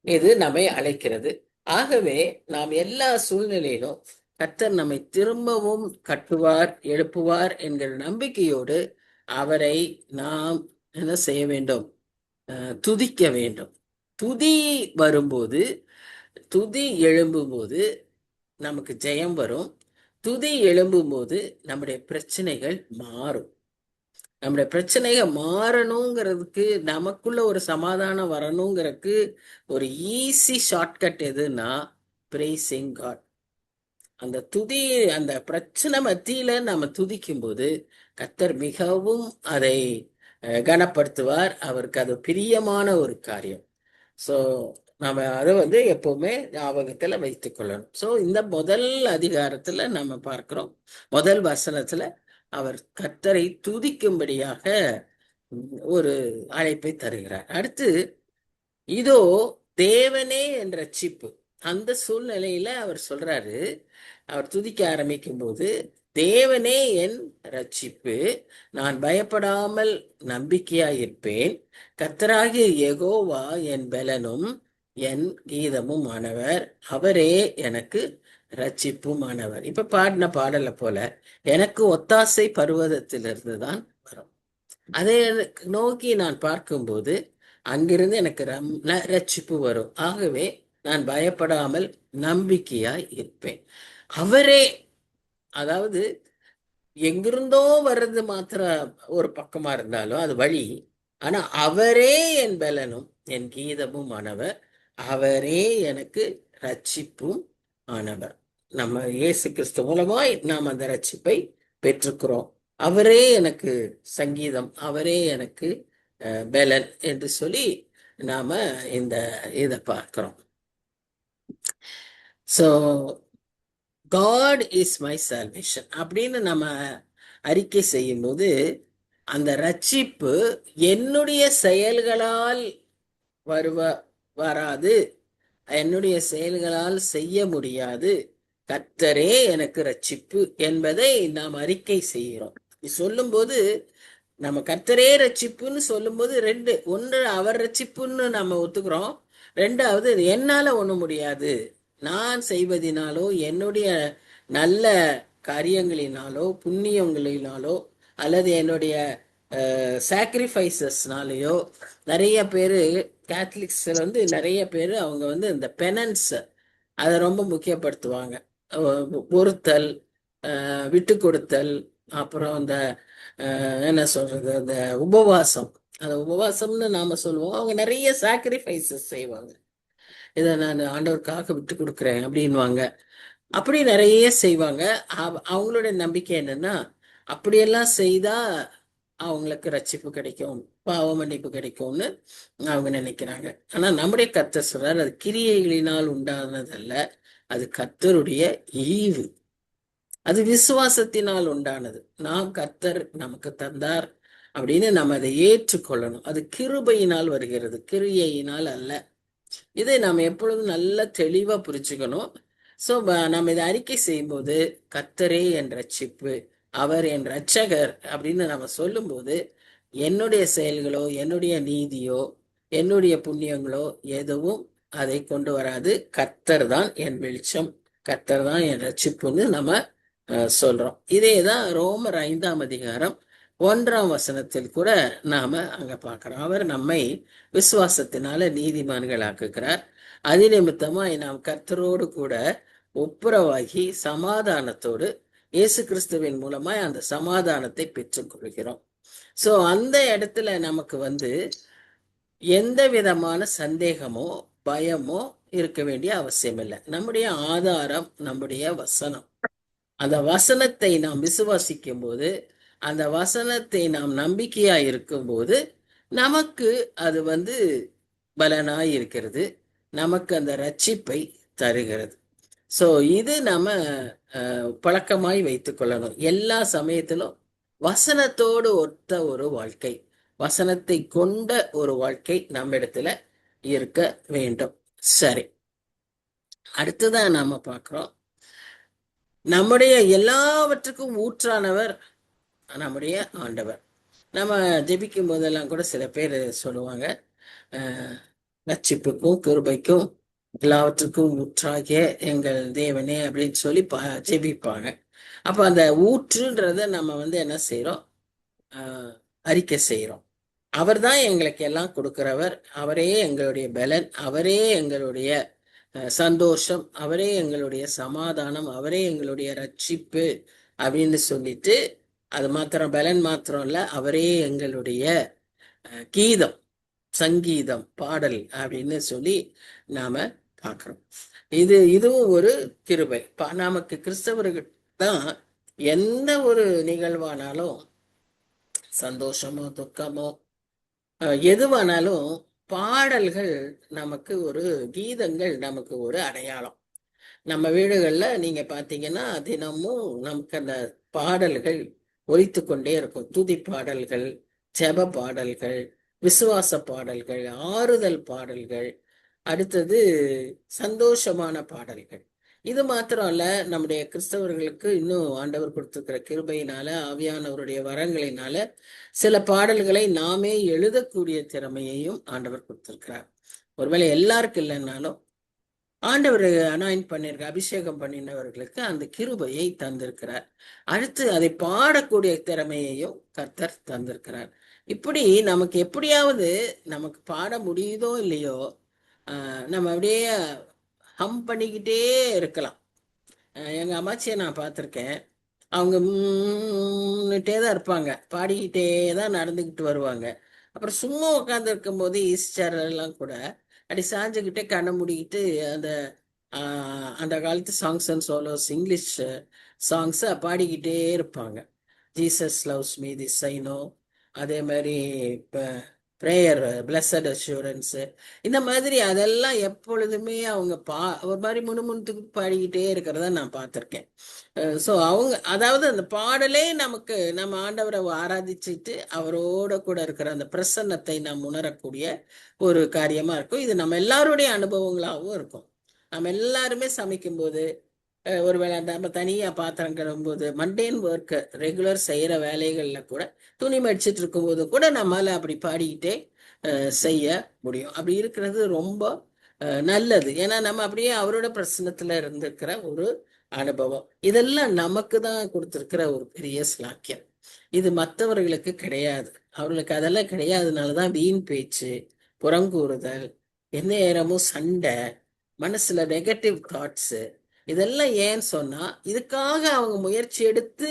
A: இது நம்மை அழைக்கிறது. ஆகவே நாம் எல்லா சூழ்நிலையிலும் கர்த்தர் நம்மை திரும்பவும் கட்டுவார், எழுப்புவார் என்கிற நம்பிக்கையோடு அவரை நாம் என்ன செய்ய வேண்டும்? துதிக்க வேண்டும். துதி வரும்போது, துதி எழும்பும்போது நமக்கு ஜெயம் வரும். துதி எழும்பும்போது நம்முடைய பிரச்சனைகள் மாறும். நம்முடைய பிரச்சனைகள் மாறணுங்கிறதுக்கு, நமக்குள்ள ஒரு சமாதானம் வரணுங்கிறதுக்கு ஒரு ஈஸி ஷார்ட்கட் எதுன்னா பிரேசிங் காட். அந்த துதி, அந்த பிரச்சனை மத்தியில நம்ம துதிக்கும் போது கர்த்தர் மிகவும் அதை கனப்படுத்துவார். அவருக்கு அது பிரியமான ஒரு காரியம். ஸோ நம்ம அதை எப்பவுமே ஞாபகத்துல வைத்துக் கொள்ளணும். ஸோ இந்த முதல் அதிகாரத்துல நம்ம பார்க்கிறோம், முதல் வசனத்துல அவர் கர்த்தரை துதிக்கும்படியாக ஒரு அழைப்பை தருகிறார். அடுத்து, இதோ தேவனே என்ற ரட்சிப்பு. அந்த சூழ்நிலையில அவர் சொல்றாரு, அவர் துதிக்க ஆரம்பிக்கும் போது, தேவனே என் ரட்சிப்பு, நான் பயப்படாமல் நம்பிக்கையாயிருப்பேன். கர்த்தராகிய யெகோவா என் பலனும் என் கீதமும் ஆனவர், அவரே எனக்கு ரட்சிப்பும் ஆனவர். இப்ப பாடின பாடலை போல எனக்கு ஒத்தாசை பர்வதத்திலிருந்து தான் வரும். அதை நோக்கி நான் பார்க்கும்போது அங்கிருந்து எனக்கு ரட்சிப்பு வரும். ஆகவே நான் பயப்படாமல் நம்பிக்கையாய் இருப்பேன். அவரே, அதாவது எங்கிருந்தோ வர்றது மாத்திர ஒரு பக்கமா இருந்தாலும் அது வழி. ஆனா அவரே என் பலனும் என் கீதமும் ஆனவர், அவரே எனக்கு ரட்சிப்பும் ஆனவர். நம்ம இயேசு கிறிஸ்து மூலமாய் நாம் அந்த ரட்சிப்பை பெற்றுக்கிறோம். அவரே எனக்கு சங்கீதம், அவரே எனக்கு பலன் என்று சொல்லி நாம இதை பார்க்கிறோம். So God is my salvation அப்படின்னு நம்ம அறிக்கை செய்யும் போது, அந்த ரட்சிப்பு என்னுடைய செயல்களால் வராது, என்னுடைய செயல்களால் செய்ய முடியாது, கர்த்தரே எனக்கு ரட்சிப்பு என்பதை நாம் அறிக்கை செய்கிறோம். சொல்லும் போது நம்ம கர்த்தரே ரட்சிப்புன்னு சொல்லும் போது ரெண்டு, ஒன்று அவர் ரட்சிப்புன்னு நம்ம ஒத்துக்கிறோம், ரெண்டாவது என்னால ஒண்ணும் முடியாது, நான் செய்வதினாலோ என்னுடைய நல்ல காரியங்களினாலோ புண்ணியங்களினாலோ அல்லது என்னுடைய சாக்ரிஃபைசஸ்னாலேயோ. நிறைய பேர் கேத்தலிக்ஸ்ல நிறைய பேர் அவங்க இந்த பெனன்ஸ் அதை ரொம்ப முக்கியப்படுத்துவாங்க. பொறுத்தல், விட்டு கொடுத்தல், அப்புறம் என்ன சொல்றது, அந்த உபவாசம். அந்த உபவாசம்னு நாம சொல்லுவோம். அவங்க நிறைய சாக்ரிஃபைசஸ் செய்வாங்க. இதை நான் ஆண்டவருக்காக விட்டு கொடுக்குறேன் அப்படின்வாங்க. அப்படி நிறைய செய்வாங்க. அவங்களோட நம்பிக்கை என்னன்னா, அப்படியெல்லாம் செய்தா அவங்களுக்கு ரட்சிப்பு கிடைக்கும், பாவ மன்னிப்பு கிடைக்கும்னு அவங்க நினைக்கிறாங்க. ஆனா நம்முடைய கர்த்தர் சொல்றார், அது கிரியைகளினால் உண்டானதல்ல, அது கர்த்தருடைய ஈவு, அது விசுவாசத்தினால் உண்டானது. நாம் கர்த்தர் நமக்கு தந்தார் அப்படின்னு நம்ம அதை ஏற்றுக்கொள்ளணும். அது கிருபையினால் வருகிறது, கிரியையினால் அல்ல. இதை நாம் எப்பொழுதும் நல்ல தெளிவா புரிஞ்சுக்கணும். ஸோ நம்ம இதை அறிக்கை செய்யும்போது கர்த்தரே என் ரட்சிப்பு, அவர் என் ரட்சகர் அப்படின்னு நம்ம சொல்லும்போது என்னுடைய செயல்களோ என்னுடைய நீதியோ என்னுடைய புண்ணியங்களோ எதுவும் அதை கொண்டு வராது. கர்த்தர் தான் என் வெளிச்சம், கர்த்தர் தான் என் ரட்சிப்புன்னு நம்ம சொல்றோம். இதே தான் ரோமர் 5ஆம் அதிகாரம் 1ஆம் வசனத்தில் கூட நாம அங்க பார்க்கிறோம். அவர் நம்மை விசுவாசத்தினால நீதிமான்கள் ஆக்குகிறார். அது நிமித்தமாய் நாம் கர்த்தரோடு கூட ஒப்புரவாகி சமாதானத்தோடு இயேசு கிறிஸ்துவின் மூலமாய் அந்த சமாதானத்தை பெற்றுக்கொள்கிறோம். ஸோ அந்த இடத்துல நமக்கு எந்த விதமான சந்தேகமோ பயமோ இருக்க வேண்டிய அவசியம் இல்லை. நம்முடைய ஆதாரம் நம்முடைய வசனம். அந்த வசனத்தை நாம் விசுவாசிக்கும் போது, அந்த வசனத்தை நாம் நம்பிக்கையா இருக்கும்போது நமக்கு அது பலனாய் இருக்கிறது, நமக்கு அந்த ரட்சிப்பை தருகிறது. ஸோ இது நம்ம பழக்கமாய் வைத்துக் கொள்ளணும். எல்லா சமயத்திலும் வசனத்தோடு ஒத்த ஒரு வாழ்க்கை, வசனத்தை கொண்ட ஒரு வாழ்க்கை நம்மிடத்துல இருக்க வேண்டும். சரி, அடுத்ததான் நாம பார்க்கிறோம், நம்முடைய எல்லாவற்றுக்கும் ஊற்றானவர் நம்முடைய ஆண்டவர். நம்ம ஜெபிக்கும் போதெல்லாம் கூட சில பேர் சொல்லுவாங்க, ரட்சிப்புக்கும் கிருபைக்கும் எல்லாவற்றுக்கும் ஊற்றாகிய எங்கள் தேவனே அப்படின்னு சொல்லி ஜெபிப்பாங்க. அப்ப அந்த ஊற்றுன்றத நம்ம என்ன செய்யறோம், அறிக்கை செய்யறோம். அவர் தான் எங்களுக்கு எல்லாம் கொடுக்கிறவர், அவரே எங்களுடைய பலன், அவரே எங்களுடைய சந்தோஷம், அவரே எங்களுடைய சமாதானம், அவரே எங்களுடைய ரட்சிப்பு அப்படின்னு சொல்லிட்டு, அது மாத்திரம் பலன் மாத்திரம் இல்ல, அவரே எங்களுடைய கீதம், சங்கீதம், பாடல் அப்படின்னு சொல்லி நாம பார்க்கிறோம். இதுவும் ஒரு கிருபை. நமக்கு கிறிஸ்தவர்கள் தான் எந்த ஒரு நிகழ்வானாலும், சந்தோஷமோ துக்கமோ எதுவானாலும், பாடல்கள் நமக்கு ஒரு கீதங்கள் நமக்கு ஒரு அடையாளம். நம்ம வீடுகள்ல நீங்க பாத்தீங்கன்னா தினமும் நமக்கு அந்த பாடல்கள் ஒலித்து கொண்டே இருக்கும். துதி பாடல்கள், ஜெப பாடல்கள், விசுவாச பாடல்கள், ஆறுதல் பாடல்கள், அடுத்தது சந்தோஷமான பாடல்கள். இது மாத்திரம் அல்ல, நம்முடைய கிறிஸ்தவர்களுக்கு இன்னும் ஆண்டவர் கொடுத்திருக்கிற கிருபையினால, ஆவியானவருடைய வரங்களினால சில பாடல்களை நாமே எழுதக்கூடிய திறமையையும் ஆண்டவர் கொடுத்திருக்கிறார். ஒருவேளை எல்லாருக்கும் இல்லைன்னாலும் ஆண்டவர் அனாயின் பண்ணிருக்க, அபிஷேகம் பண்ணினவர்களுக்கு அந்த கிருபையை தந்திருக்கிறார். அடுத்து அதை பாடக்கூடிய திறமையையும் கர்த்தர் தந்திருக்கிறார். இப்படி நமக்கு எப்படியாவது நமக்கு பாட முடியுதோ இல்லையோ, நம்ம அப்படியே ஹம் பண்ணிக்கிட்டே இருக்கலாம். எங்க அம்மாச்சியை நான் பார்த்துருக்கேன். அவங்க தான் இருப்பாங்க, பாடிக்கிட்டே தான் நடந்துக்கிட்டு வருவாங்க. அப்புறம் சும்மா உட்காந்து இருக்கும் போது ஈஸ்டர் எல்லாம் கூட அப்படி சாஞ்சுக்கிட்டே கண்ணை மூடிக்கிட்டு அந்த அந்த காலத்து சாங்ஸ் அண்ட் சோலோஸ், இங்கிலீஷ் சாங்ஸை பாடிக்கிட்டே இருப்பாங்க. Jesus loves me this I know, அதே மாதிரி இப்போ ப்ரேயர், பிளஸட் அஷூரன்ஸு, இந்த மாதிரி அதெல்லாம் எப்பொழுதுமே அவங்க ஒரு மாதிரி முணுமுணுத்துக்கு பாடிக்கிட்டே இருக்கிறத நான் பார்த்துருக்கேன். ஸோ அவங்க அதாவது அந்த பாடலே நமக்கு நம்ம ஆண்டவரை ஆராதிச்சுட்டு அவரோட கூட இருக்கிற அந்த பிரசன்னத்தை நாம் உணரக்கூடிய ஒரு காரியமா இருக்கும். இது நம்ம எல்லாருடைய அனுபவங்களாகவும் இருக்கும். நம்ம எல்லாருமே சமைக்கும்போது, ஒருவேளை நம்ம தனியா பாத்திரம் கழுவும்போது, மண்டேன் ஒர்க்கு ரெகுலர் செய்யற வேலைகள்ல கூட, துணி மடிச்சிட்டு இருக்கும்போது கூட நம்மளால அப்படி பாடிக்கிட்டே செய்ய முடியும். அப்படி இருக்கிறது ரொம்ப நல்லது. ஏன்னா நம்ம அப்படியே அவரோட பிரசன்னத்துல இருந்திருக்கிற ஒரு அனுபவம். இதெல்லாம் நமக்கு தான் கொடுத்திருக்கிற ஒரு பெரிய ஸ்லாக்கியம். இது மற்றவர்களுக்கு கிடையாது. அவர்களுக்கு அதெல்லாம் கிடையாதுனாலதான் வீண் பேச்சு, புறங்கூறுதல், எந்த நேரமும் சண்டை, மனசுல நெகட்டிவ் தாட்ஸ், இதெல்லாம் ஏன்னு சொன்னா, இதுக்காக அவங்க முயற்சி எடுத்து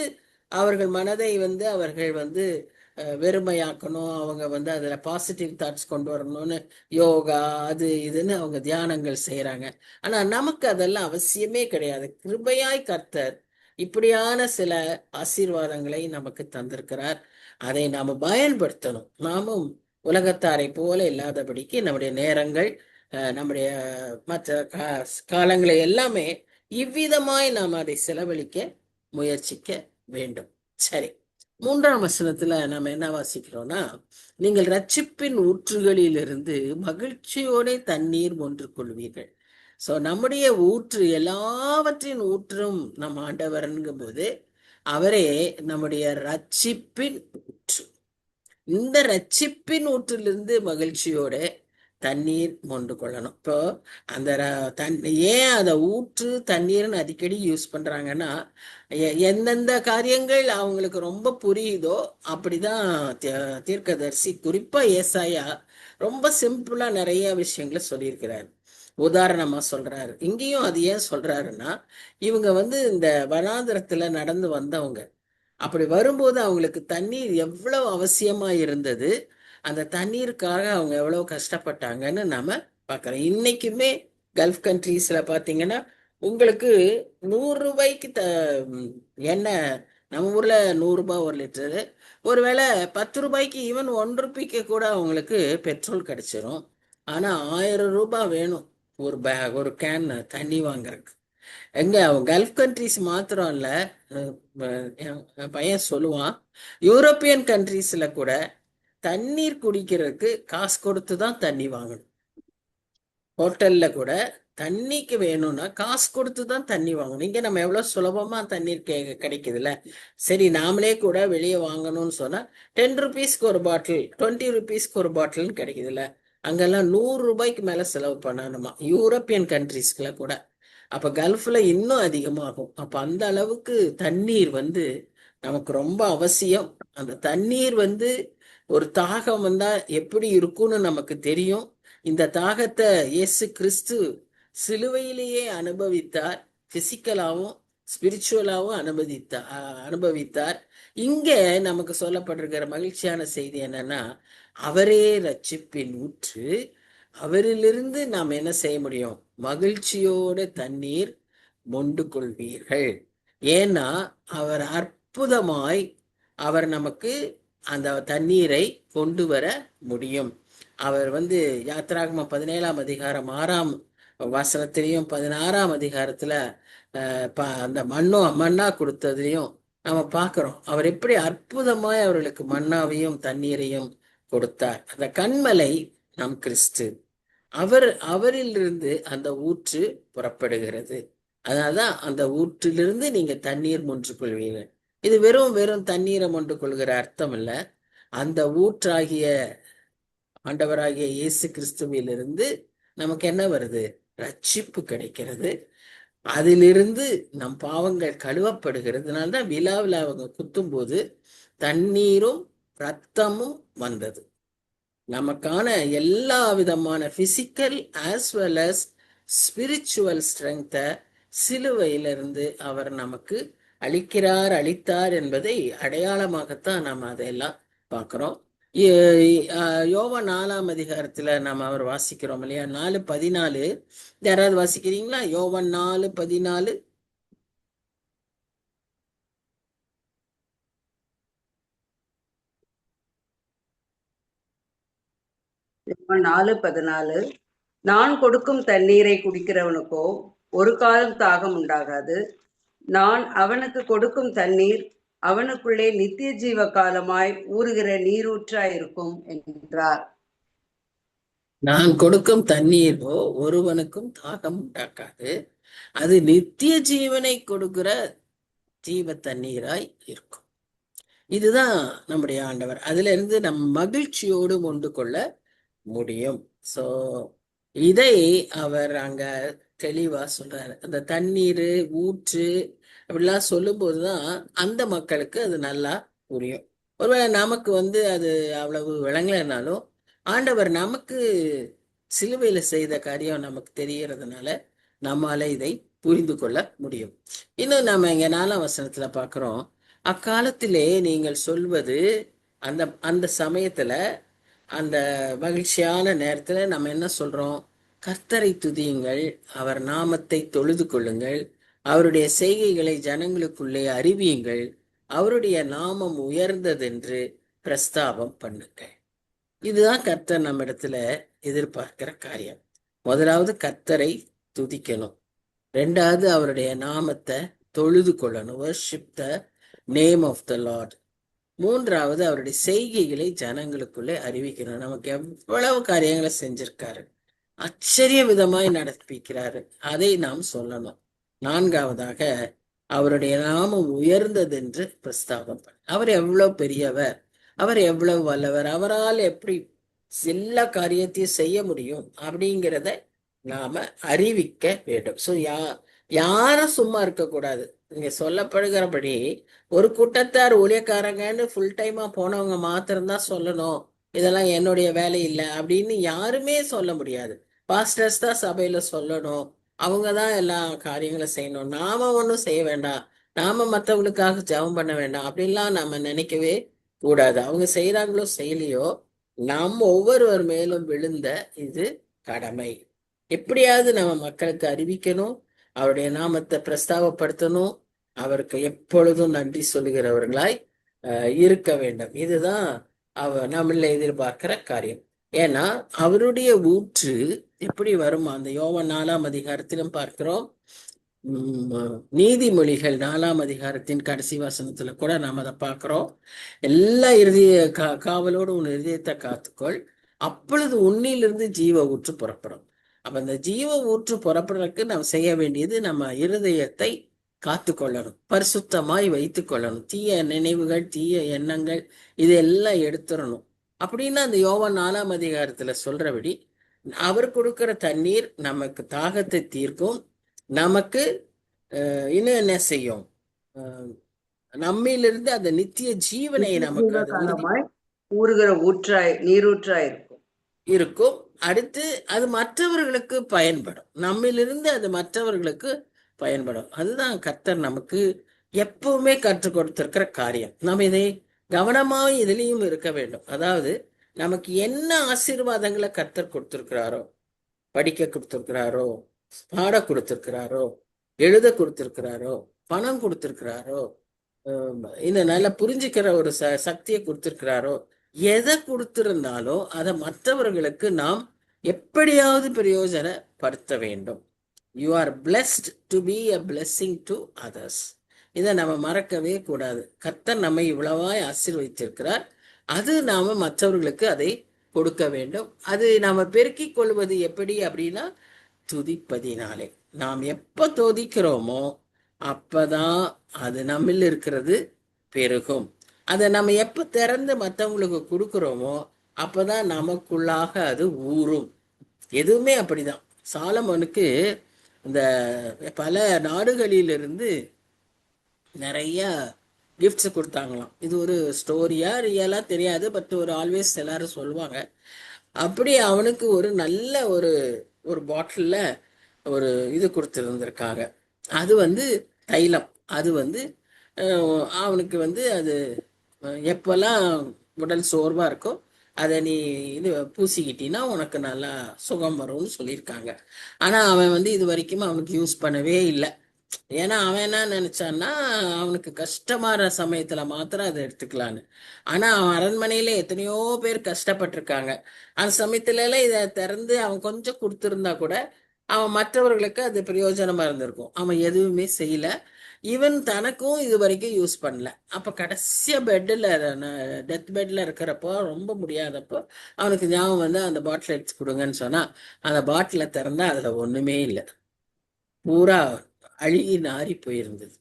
A: அவர்கள் மனதை அவர்கள் வெறுமையாக்கணும், அவங்க அதுல பாசிட்டிவ் தாட்ஸ் கொண்டு வரணும்னு யோகா அது இதுன்னு அவங்க தியானங்கள் செய்யறாங்க. ஆனா நமக்கு அதெல்லாம் அவசியமே கிடையாது. கிருபையாய் கர்த்தர் இப்படியான சில ஆசீர்வாதங்களை நமக்கு தந்திருக்கிறார். அதை நாம பயன்படுத்தணும். நாமும் உலகத்தாரை போல இல்லாதபடிக்கு நம்முடைய நேரங்கள், நம்முடைய மற்ற காலங்களை எல்லாமே இவ்விதமாய் நாம் அதை செலவழிக்க முயற்சிக்க வேண்டும். சரி, 3ஆம் வசனத்துல நாம என்ன வாசிக்கிறோம்னா, நீங்கள் ரட்சிப்பின் ஊற்றுகளிலிருந்து மகிழ்ச்சியோட தண்ணீர் மொன்று கொள்வீர்கள். சோ நம்முடைய ஊற்று, எல்லாவற்றின் ஊற்றும் நம் ஆண்டவர்ங்கும் போது அவரே நம்முடைய ரட்சிப்பின் ஊற்று. இந்த ரட்சிப்பின் ஊற்றிலிருந்து மகிழ்ச்சியோட தண்ணீர் மொண்டு கொள்ளணும். இப்போ அந்த ஏன் அதை ஊற்று தண்ணீர்னு அடிக்கடி யூஸ் பண்றாங்கன்னா, எந்தெந்த காரியங்கள் அவங்களுக்கு ரொம்ப புரியுதோ அப்படிதான் தீர்க்கதரிசி, குறிப்பா ஏசாயா ரொம்ப சிம்பிளா நிறைய விஷயங்களை சொல்லியிருக்கிறார். உதாரணமா சொல்றாரு. இங்கேயும் அது ஏன் சொல்றாருன்னா, இவங்க இந்த வனாந்திரத்துல நடந்து வந்தவங்க. அப்படி வரும்போது அவங்களுக்கு தண்ணீர் எவ்வளவு அவசியமா இருந்தது, அந்த தண்ணீருக்காக அவங்க எவ்வளவு கஷ்டப்பட்டாங்கன்னு நாம பார்க்கிறோம். இன்னைக்குமே கல்ஃப் கண்ட்ரீஸ்ல பாத்தீங்கன்னா, உங்களுக்கு 100 ரூபாய்க்கு எண்ணெய், நம்ம ஊர்ல 100 ரூபாய் 1 லிட்டரு, ஒருவேளை 10 ரூபாய்க்கு, ஈவன் 1 ரூபாய்க்கு கூட அவங்களுக்கு பெட்ரோல் கிடைச்சிரும். ஆனா 1000 ரூபாய் வேணும் ஒரு கேன் தண்ணி வாங்குறதுக்கு. எங்க கல்ஃப் கண்ட்ரிஸ் மாத்திரம் இல்ல, என் பையன் சொல்லுவான், யூரோப்பியன் கண்ட்ரீஸ்ல கூட தண்ணீர் குடிக்கிறதுக்கு காசு கொடுத்து தான் தண்ணி வாங்கணும். ஹோட்டல்ல கூட தண்ணிக்கு வேணும்னா காசு கொடுத்து தான் தண்ணி வாங்கணும். இங்க நம்ம எவ்வளவு சுலபமா தண்ணீர் கிடைக்குதுல்ல. சரி, நாமளே கூட வெளியே வாங்கணும்னு சொன்னா 10 ருபீஸ்க்கு ஒரு பாட்டில், 20 ருபீஸ்க்கு ஒரு பாட்டில்னு கிடைக்குதுல்ல. அங்கெல்லாம் 100 ரூபாய்க்கு மேல செலவு பண்ணணுமா, யூரோப்பியன் கண்ட்ரீஸ்ல கூட. அப்ப கல்ஃப்ல இன்னும் அதிகமாகும். அப்ப அந்த அளவுக்கு தண்ணீர் நமக்கு ரொம்ப அவசியம். அந்த தண்ணீர் ஒரு தாகம் வந்தா எப்படி இருக்கும்னு நமக்கு தெரியும். இந்த தாகத்தை இயேசு கிறிஸ்து சிலுவையிலேயே அனுபவித்தார். பிசிக்கலாவும் ஸ்பிரிச்சுவலாவும் அனுபவித்தார். இங்க நமக்கு சொல்லப்பட்டிருக்கிற மகிழ்ச்சியான செய்தி என்னன்னா, அவரே ரட்சிப்பின் ஊற்று. அவரிலிருந்து நாம் என்ன செய்ய முடியும்? மகிழ்ச்சியோட தண்ணீர் மொண்டு கொள்வீர்கள். ஏன்னா அவர் அற்புதமாய் அவர் நமக்கு அந்த தண்ணீரை கொண்டு வர முடியும். அவர் யாத்திராகமம் 17ஆம் அதிகாரம் 6ஆம் வசனத்திலையும் 16ஆம் அதிகாரத்துல அந்த மன்னா கொடுத்ததையும் நம்ம பார்க்கிறோம். அவர் எப்படி அற்புதமாய் அவர்களுக்கு மன்னாவையும் தண்ணீரையும் கொடுத்தார். அந்த கண்மலை நம் கிறிஸ்து. அவரிலிருந்து அந்த ஊற்று புறப்படுகிறது. அதனால்தான் அந்த ஊற்றிலிருந்து நீங்க தண்ணீர் மொன்று கொள்வீர்கள். இது வெறும் தண்ணீரை மொன்று கொள்கிற அர்த்தம் இல்ல. அந்த ஊற்றாகிய ஆண்டவராகிய இயேசு கிறிஸ்துவிலிருந்து நமக்கு என்ன வருது? ரட்சிப்பு கிடைக்கிறது. அதிலிருந்து நம் பாவங்கள் கழுவப்படுகிறதுனால்தான் விழாவில் அவங்க குத்தும் போது தண்ணீரும் ரத்தமும் வந்தது. நமக்கான எல்லா விதமான physical as well as spiritual ஸ்ட்ரென்த்தை சிலுவையிலிருந்து அவர் நமக்கு அளித்தார் என்பதை அடையாளமாகத்தான் நாம் அதையெல்லாம் பார்க்கிறோம். யோவான் 4ஆம் அதிகாரத்துல நாம் அவர் வாசிக்கிறோம் இல்லையா? 4:14 யாராவது வாசிக்கிறீங்களா? யோவான் 4:14.
B: 4:14. நான் கொடுக்கும் தண்ணீரை குடிக்கிறவனுக்கோ ஒரு காலம் தாகம் உண்டாகாது. நான் அவனுக்கு கொடுக்கும் தண்ணீர் அவனுக்குள்ளே நித்திய ஜீவ காலமாய் ஊறுகிற நீரூற்றாயிருக்கும் என்றார்.
A: நான் கொடுக்கும் தண்ணீரோ ஒருவனுக்கும் தாகம் உண்டாக்காது, அது நித்திய ஜீவனை கொடுக்கிற ஜீவ தண்ணீராய் இருக்கும். இதுதான் நம்முடைய ஆண்டவர். அதுல இருந்து நம் மகிழ்ச்சியோடு கொண்டு கொள்ள முடியும். சோ இதை அவர் அங்க தெளிவா சொல்றாரு. அந்த தண்ணீர் ஊற்று அப்படிலாம் சொல்லும் போதுதான் அந்த மக்களுக்கு அது நல்லா புரியும். ஒருவேளை நமக்கு அது அவ்வளவு விளங்கலைனாலும் ஆண்டவர் நமக்கு சிலுவையில செய்த காரியம் நமக்கு தெரியறதுனால நம்மால இதை புரிந்து கொள்ள முடியும். இன்னும் நம்ம இங்க 4ஆம் வசனத்துல பாக்குறோம், அக்காலத்திலே நீங்கள் சொல்வது, அந்த சமயத்துல அந்த மகிழ்ச்சியான நேரத்துல நம்ம என்ன சொல்றோம்? கர்த்தரை துதியுங்கள், அவர் நாமத்தை தொழுது கொள்ளுங்கள், அவருடைய செய்கைகளை ஜனங்களுக்குள்ளே அறிவியுங்கள், அவருடைய நாமம் உயர்ந்ததென்று பிரஸ்தாபம் பண்ணுங்கள். இதுதான் கர்த்தர் நம்ம இடத்துல எதிர்பார்க்கிற காரியம். முதலாவது கர்த்தரை துதிக்கணும். ரெண்டாவது அவருடைய நாமத்தை தொழுது கொள்ளணும், worship the name of the Lord. மூன்றாவது அவருடைய செய்கைகளை ஜனங்களுக்குள்ளே அறிவிக்கணும். நமக்கு எவ்வளவு காரியங்களை செஞ்சிருக்காரு, ஆச்சரிய விதமாய் நடப்பிக்கிறாரு, அதை நாம் சொல்லணும். நான்காவதாக அவருடைய நாமம் உயர்ந்ததென்று பிரஸ்தாபம் பண்ண. அவர் எவ்வளவு பெரியவர், அவர் எவ்வளவு வல்லவர், அவரால் எப்படி எல்லா காரியத்தையும் செய்ய முடியும் அப்படிங்கிறத நாம அறிவிக்க வேண்டும். ஸோ யாரும் சும்மா இருக்கக்கூடாது. இங்க சொல்லப்படுகிறபடி ஒரு கூட்டத்தார் ஊழியக்காரங்கன்னு ஃபுல் டைமா போனவங்க மாத்திரம்தான் சொல்லணும், இதெல்லாம் என்னுடைய வேலை இல்லை அப்படின்னு யாருமே சொல்ல முடியாது. பாஸ்டர்ஸ் தான் சபையில சொல்லணும், அவங்க தான் எல்லா காரியங்களும் செய்யணும், நாம ஒன்றும் செய்ய வேண்டாம், நாம மற்றவங்களுக்காக ஜெபம் பண்ண வேண்டாம் அப்படின்லாம் நம்ம நினைக்கவே கூடாது. அவங்க செய்யறாங்களோ செய்யலையோ, நம்ம ஒவ்வொருவர் மேலும் விழுந்த இது கடமை. எப்படியாவது நம்ம மக்களுக்கு அறிவிக்கணும், அவருடைய நாமத்தை பிரஸ்தாபப்படுத்தணும், அவருக்கு எப்பொழுதும் நன்றி சொல்லுகிறவர்களாய் இருக்க வேண்டும். இதுதான் நம்மள எதிர்பார்க்கிற காரியம். ஏன்னா அவருடைய ஊற்று எப்படி வருமா, அந்த யோவான் 4ஆம் அதிகாரத்திலும் பார்க்கிறோம். நீதிமொழிகள் 4ஆம் அதிகாரத்தின் கடைசி வசனத்துல கூட நாம் அதை பார்க்கிறோம். எல்லா காவலோடு உன் இருதயத்தை காத்துக்கொள், அப்பொழுது உன்னிலிருந்து ஜீவ ஊற்று புறப்படும். அப்ப அந்த ஜீவ ஊற்று புறப்படுறதுக்கு நாம் செய்ய வேண்டியது நம்ம இருதயத்தை காத்து கொள்ளணும், பரிசுத்தமாய் வைத்துக் கொள்ளணும். தீய நினைவுகள், தீய எண்ணங்கள் இதெல்லாம் எடுத்துடணும். அப்படின்னா அந்த யோவான் 4ஆம் அதிகாரத்துல சொல்றபடி அவர் கொடுக்கிற தண்ணீர் நமக்கு தாகத்தை தீர்க்கும், நமக்கு இன்னும் என்ன செய்யும், நம்மிலிருந்து அந்த நித்திய ஜீவனை நமக்கு
B: ஊறுகிற ஊற்றாய் நீரூற்றாய்
A: இருக்கும். அடுத்து அது மற்றவர்களுக்கு பயன்படும், நம்மிலிருந்து அது மற்றவர்களுக்கு பயன்படும். அதுதான் கர்த்தர் நமக்கு எப்பவுமே கற்றுக் கொடுத்திருக்கிற காரியம். நம்ம இதை கவனமாக இதுலயும் இருக்க வேண்டும். அதாவது நமக்கு என்ன ஆசீர்வாதங்களை கர்த்தர் கொடுத்திருக்கிறாரோ, படிக்க கொடுத்திருக்கிறாரோ, பாட கொடுத்திருக்கிறாரோ, எழுத கொடுத்திருக்கிறாரோ, பணம் கொடுத்திருக்கிறாரோ, இந்த நல்லா புரிஞ்சுக்கிற ஒரு சக்தியை கொடுத்திருக்கிறாரோ, எதை கொடுத்திருந்தாலும் அதை மற்றவர்களுக்கு நாம் எப்படியாவது பிரயோஜனப்படுத்த வேண்டும். You are blessed to be a blessing to others. இதை நம்ம மறக்கவே கூடாது. கர்த்தர் நம்மை இவ்வளவாய் ஆசீர்வதித்திருக்கிறார், அது நாம மற்றவர்களுக்கு அதை கொடுக்க வேண்டும். அது நாம பெருக்கிக் கொள்வது எப்படி அப்படின்னா துதிப்பதினாலே. நாம் எப்ப துதிக்கிறோமோ அப்பதான் அது நம்மில் இருக்கிறது பெருகும். அதை நம்ம எப்ப திறந்து மற்றவங்களுக்கு கொடுக்கிறோமோ அப்பதான் நமக்குள்ளாக அது ஊறும். எதுவுமே அப்படிதான். சாலமோனுக்கு இந்த பல நாடுகளிலிருந்து நிறைய கிஃப்ட்ஸ் கொடுத்தாங்களாம். இது ஒரு ஸ்டோரியா ரியலா தெரியாது, பட் ஒரு ஆல்வேஸ் எல்லாரும் சொல்லுவாங்க. அப்படி அவனுக்கு ஒரு நல்ல ஒரு பாட்டில்ல ஒரு இது கொடுத்துருந்துருக்காங்க. அது தைலம். அது அவனுக்கு அது எப்பெல்லாம் உடல் சோர்வா இருக்கோ அதை நீ இது பூசிக்கிட்டீன்னா உனக்கு நல்லா சுகம் வரும்னு சொல்லியிருக்காங்க. ஆனா அவன் இது வரைக்கும் அவனுக்கு யூஸ் பண்ணவே இல்லை. ஏன்னா அவன் என்ன நினைச்சான்னா அவனுக்கு கஷ்டமான சமயத்துல மாத்திரம் அதை எடுத்துக்கலான்னு. ஆனா அவன் அரண்மனையில எத்தனையோ பேர் கஷ்டப்பட்டிருக்காங்க. அந்த சமயத்துல எல்லாம் இதை திறந்து அவன் கொஞ்சம் கொடுத்துருந்தா கூட அவன் மற்றவர்களுக்கு அது பிரயோஜனமா இருந்திருக்கும். அவன் எதுவுமே செய்யல, ஈவன் தனக்கும் இது வரைக்கும் யூஸ் பண்ணல. அப்ப கடைசியா டெத் பெட்ல இருக்கிறப்போ, ரொம்ப முடியாதப்போ அவனுக்கு ஞாபகம் அந்த பாட்டில் எடுத்து கொடுங்கன்னு சொன்னா, அந்த பாட்டில திறந்தா அதுல ஒண்ணுமே இல்லை, பூரா அழுகி நாரி போயிருந்தது.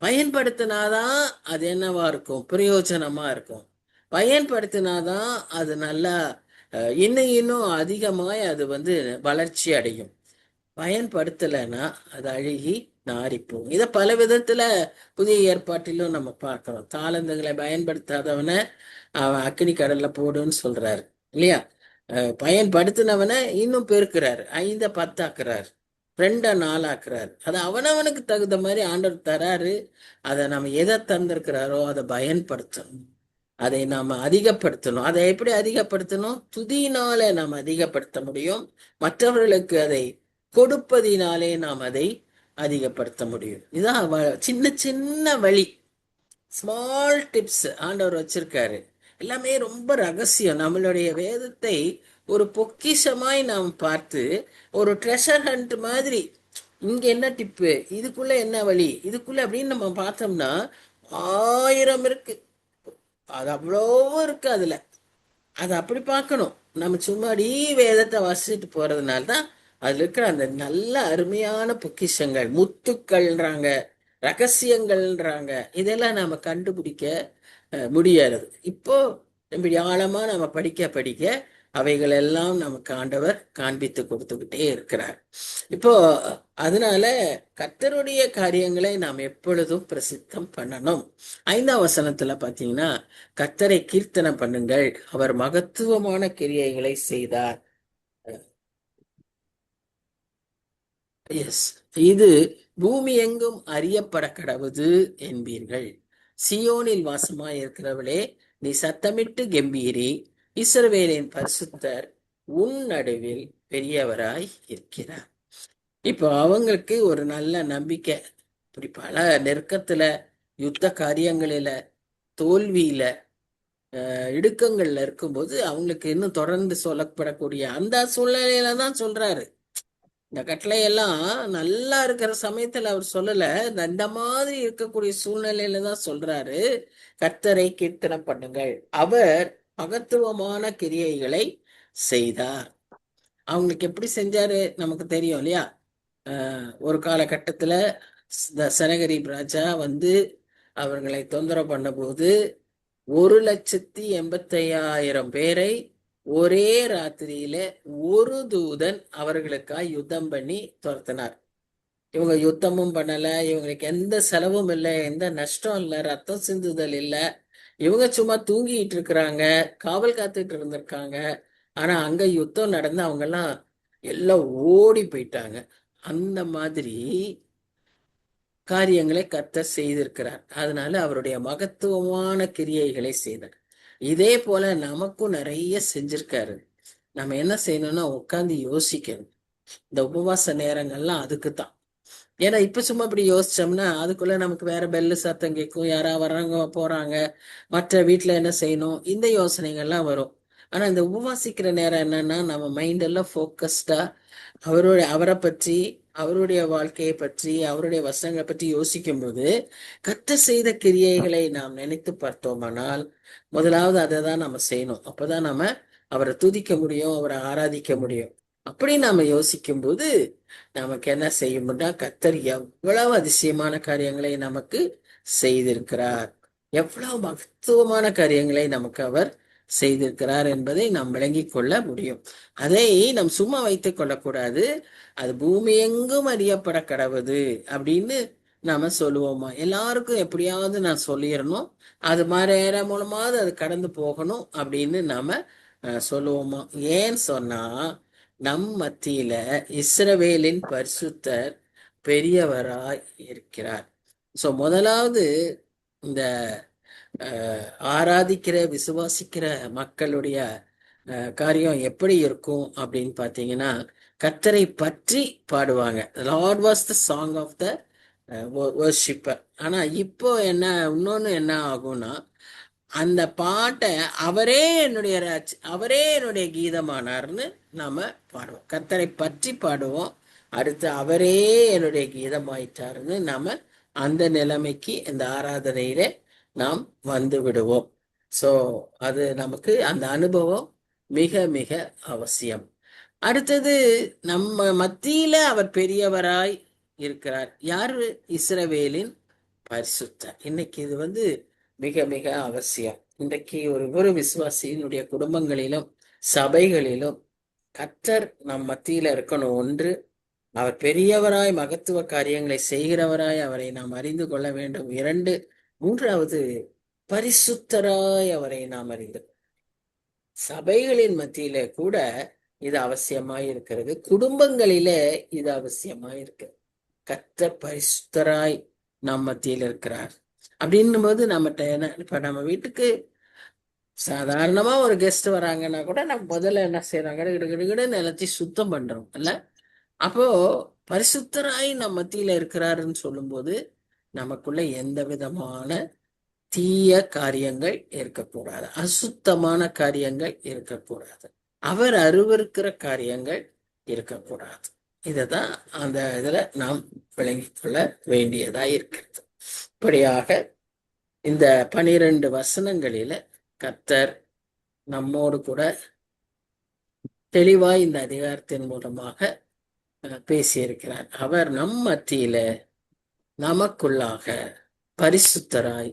A: பயன்படுத்தினாதான் அது என்னவா இருக்கும், பிரயோஜனமா இருக்கும். பயன்படுத்தினாதான் அது நல்லா இன்னும் அதிகமாய் அது வளர்ச்சி அடையும். பயன்படுத்தலைன்னா அது அழுகி நாரிப்போம். இதை பல விதத்துல புதிய ஏற்பாட்டிலும் நம்ம பார்க்கிறோம். தாளந்துகளை பயன்படுத்தாதவனை அவன் அக்கினி கடல்ல போடுன்னு சொல்றாரு இல்லையா? பயன்படுத்தினவனை இன்னும் பெருக்கிறாரு, 5 10 2 4 அது அவனவனுக்கு தகுந்த மாதிரி ஆண்டவர் தராரு. அதை நம்ம எதை தந்திருக்கிறாரோ அதை பயன்படுத்தணும், அதை நாம அதிகப்படுத்தணும். அதை எப்படி அதிகப்படுத்தணும்? துதியினால நாம் அதிகப்படுத்த முடியும். மற்றவர்களுக்கு அதை கொடுப்பதினாலே நாம் அதை அதிகப்படுத்த முடியும். இதான் சின்ன சின்ன வழி, ஸ்மால் டிப்ஸ் ஆண்டவர் வச்சிருக்காரு. எல்லாமே ரொம்ப ரகசியம். நம்மளுடைய வேதத்தை ஒரு பொக்கிஷமாய் நாம் பார்த்து, ஒரு ட்ரெஷர் ஹண்ட் மாதிரி, இங்க என்ன டிப்பு, இதுக்குள்ள என்ன வழி, இதுக்குள்ள அப்படின்னு நம்ம பார்த்தோம்னா 1000 இருக்கு. அது அவ்வளோ இருக்கு அதுல. அதை அப்படி பார்க்கணும். நம்ம சும்மாடி வேதத்தை வாசிச்சுட்டு போறதுனால தான் அதுல இருக்கிற அந்த நல்ல அருமையான பொக்கிஷங்கள், முத்துக்கள்ன்றாங்க, ரகசியங்கள்ன்றாங்க, இதெல்லாம் நாம கண்டுபிடிக்க முடியாது. இப்போ இப்படி ஆழமா நம்ம படிக்க படிக்க அவைகள் எல்லாம் நமக்கு ஆண்டவர் காண்பித்து கொடுத்துக்கிட்டே இருக்கிறார். இப்போ அதனால கர்த்தருடைய காரியங்களை நாம் எப்பொழுதும் பிரசித்தம் பண்ணணும். 5ஆம் வசனத்துல பாத்தீங்கன்னா, கர்த்தரை கீர்த்தனம் பண்ணுங்கள், அவர் மகத்துவமான கிரியைகளை செய்தார். எஸ், இது பூமி எங்கும் அறியப்பட கடவுது என்பீர்கள். சியோனில் வாசமாய் இருக்கிறவளே, நீ சத்தமிட்டு கெம்பீரி, இஸ்ரவேலின் பரிசுத்தர் உன் நடுவில் பெரியவராய் இருக்கிறார். இப்போ அவங்களுக்கு ஒரு நல்ல நம்பிக்கை. இப்படி பல நெருக்கத்துல, யுத்த காரியங்களில, தோல்வியில, இடுக்கங்கள்ல இருக்கும்போது அவங்களுக்கு இன்னும் தொடர்ந்து சொல்லப்படக்கூடிய அந்த சூழ்நிலையில தான் சொல்றாரு. இந்த கட்டளையெல்லாம் நல்லா இருக்கிற சமயத்துல அவர் சொல்லல, இந்த மாதிரி இருக்கக்கூடிய சூழ்நிலையில தான் சொல்றாரு, கர்த்தரை கீர்த்தனம் பண்ணுங்கள், அவர் மகத்துவமான கிரியைகளை செய்தார். அவங்களுக்கு எப்படி செஞ்சாரு நமக்கு தெரியும் இல்லையா? ஒரு காலகட்டத்துல இந்த சனகரிப் ராஜா வந்து அவர்களை தொந்தரவு பண்ண போது 1,85,000 பேரை ஒரே ராத்திரியில ஒரு தூதன் அவர்களுக்காக யுத்தம் பண்ணி துரத்தினார். இவங்க யுத்தமும் பண்ணல, இவங்களுக்கு எந்த செலவும் இல்லை, எந்த நஷ்டம் இல்லை, ரத்தம் சிந்துதல் இல்லை. இவங்க சும்மா தூங்கிட்டு இருக்கிறாங்க, காவல் காத்துட்டு இருந்திருக்காங்க. ஆனா அங்க யுத்தம் நடந்து அவங்க எல்லாம் ஓடி போயிட்டாங்க. அந்த மாதிரி காரியங்களை கர்த்தர் செய்திருக்கிறார். அதனால அவருடைய மகத்துவமான கிரியைகளை செய்தார். இதே போல நமக்கும் நிறைய செஞ்சிருக்காரு. நம்ம என்ன செய்யணும்னா உட்காந்து யோசிக்கணும். இந்த உபவாச நேரங்கள்லாம் அதுக்குத்தான். ஏன்னா இப்ப சும்மா இப்படி யோசிச்சோம்னா அதுக்குள்ள நமக்கு வேற பெல்லு சத்தம் கேட்கும், யாரா வர்றாங்க போறாங்க, மற்ற வீட்டுல என்ன செய்யணும், இந்த யோசனைகள்லாம் வரும். ஆனா இந்த உபவாசிக்கிற நேரம் என்னன்னா, நம்ம மைண்ட் எல்லாம் ஃபோக்கஸ்டா அவரை பற்றி, அவருடைய வாழ்க்கையை பற்றி, அவருடைய வசனங்களை பற்றி யோசிக்கும் போது கர்த்தர் செய்த கிரியைகளை நாம் நினைத்து பார்த்தோமானால் முதலாவது அதை தான் நம்ம செய்யணும். அப்பதான் நம்ம அவரை துதிக்க முடியும், அவரை ஆராதிக்க முடியும். அப்படி நாம யோசிக்கும் போது நமக்கு என்ன செய்யும்னா, கர்த்தர் எவ்வளவு அதிசயமான காரியங்களை நமக்கு செய்திருக்கிறார், எவ்வளவு மகத்துவமான காரியங்களை நமக்கு அவர் செய்திருக்கிறார் என்பதை நாம் விளங்கிக் கொள்ள முடியும். அதை நாம் சும்மா வைத்துக் கொள்ளக்கூடாது. அது பூமி எங்கும் அறியப்பட கடவுது அப்படின்னு நாம சொல்லுவோமா? எல்லாருக்கும் எப்படியாவது நான் சொல்லிடணும், அது மாதிரி மூலமாவது அது கடந்து போகணும் அப்படின்னு நாம சொல்லுவோமா? ஏன்னு சொன்னா, நம் மத்தியில இஸ்ரவேலின் பரிசுத்தர் பெரியவராய் இருக்கிறார். சோ முதலாவது இந்த ஆராதிக்கிற விசுவாசிக்கிற மக்களுடைய காரியம் எப்படி இருக்கும் அப்படின்னு பாத்தீங்கன்னா, கர்த்தரை பற்றி பாடுவாங்க. Lord was the song of the worshipper. ஆனா இப்போ என்ன, இன்னொன்னு என்ன ஆகும்னா, அந்த பாட்டை அவரே என்னுடைய அவரே என்னுடைய கீதமானார்னு நாம பாடுவோம். கர்த்தரை பற்றி பாடுவோம், அடுத்து அவரே என்னுடைய கீதமாயிட்டாருன்னு நாம அந்த நிலைமைக்கு இந்த ஆராதனையில நாம் வந்து விடுவோம். சோ அது நமக்கு அந்த அனுபவம் மிக மிக அவசியம். அடுத்தது, நம்ம மத்தியில அவர் பெரியவராய் இருக்கிறார். யாரு? இஸ்ரவேலின் பரிசுத்தர். இன்னைக்கு இது மிக மிக அவசியம். இன்றைக்கு ஒரு விசுவாசியினுடைய குடும்பங்களிலும் சபைகளிலும் கர்த்தர் நம் மத்தியில இருக்கணும். ஒன்று, அவர் பெரியவராய் மகத்துவ காரியங்களை செய்கிறவராய் அவரை நாம் அறிந்து கொள்ள வேண்டும். 2, 3வது, பரிசுத்தராய் அவரை நாம் அறிந்து, சபைகளின் மத்தியில கூட இது அவசியமாய் இருக்கிறது, குடும்பங்களிலே இது அவசியமாய் இருக்கு. கர்த்தர் பரிசுத்தராய் நம் மத்தியில் இருக்கிறார் அப்படின்னும் போது நம்மகிட்ட என்ன, இப்ப நம்ம வீட்டுக்கு சாதாரணமா ஒரு கெஸ்ட் வராங்கன்னா கூட நம்ம முதல்ல என்ன செய்யறாங்க, கிடுகிடுன்னு எல்லாத்தையும் சுத்தம் பண்றோம் இல்ல? அப்போ பரிசுத்தராய் நம் மத்தியில இருக்கிறாருன்னு சொல்லும்போது நமக்குள்ள எந்த விதமான தீய காரியங்கள் இருக்கக்கூடாது, அசுத்தமான காரியங்கள் இருக்கக்கூடாது, அவர் அருவருக்கிற காரியங்கள் இருக்கக்கூடாது. இததான் அந்த இதுல நாம் விளங்கிக் கொள்ள வேண்டியதா இருக்கிறது. இப்படியாக இந்த 12 வசனங்களில கர்த்தர் நம்மோடு கூட தெளிவாய் இந்த அதிகாரத்தின் மூலமாக பேசியிருக்கிறார். அவர் நம் மத்தியில நமக்குள்ளாக பரிசுத்தராய்,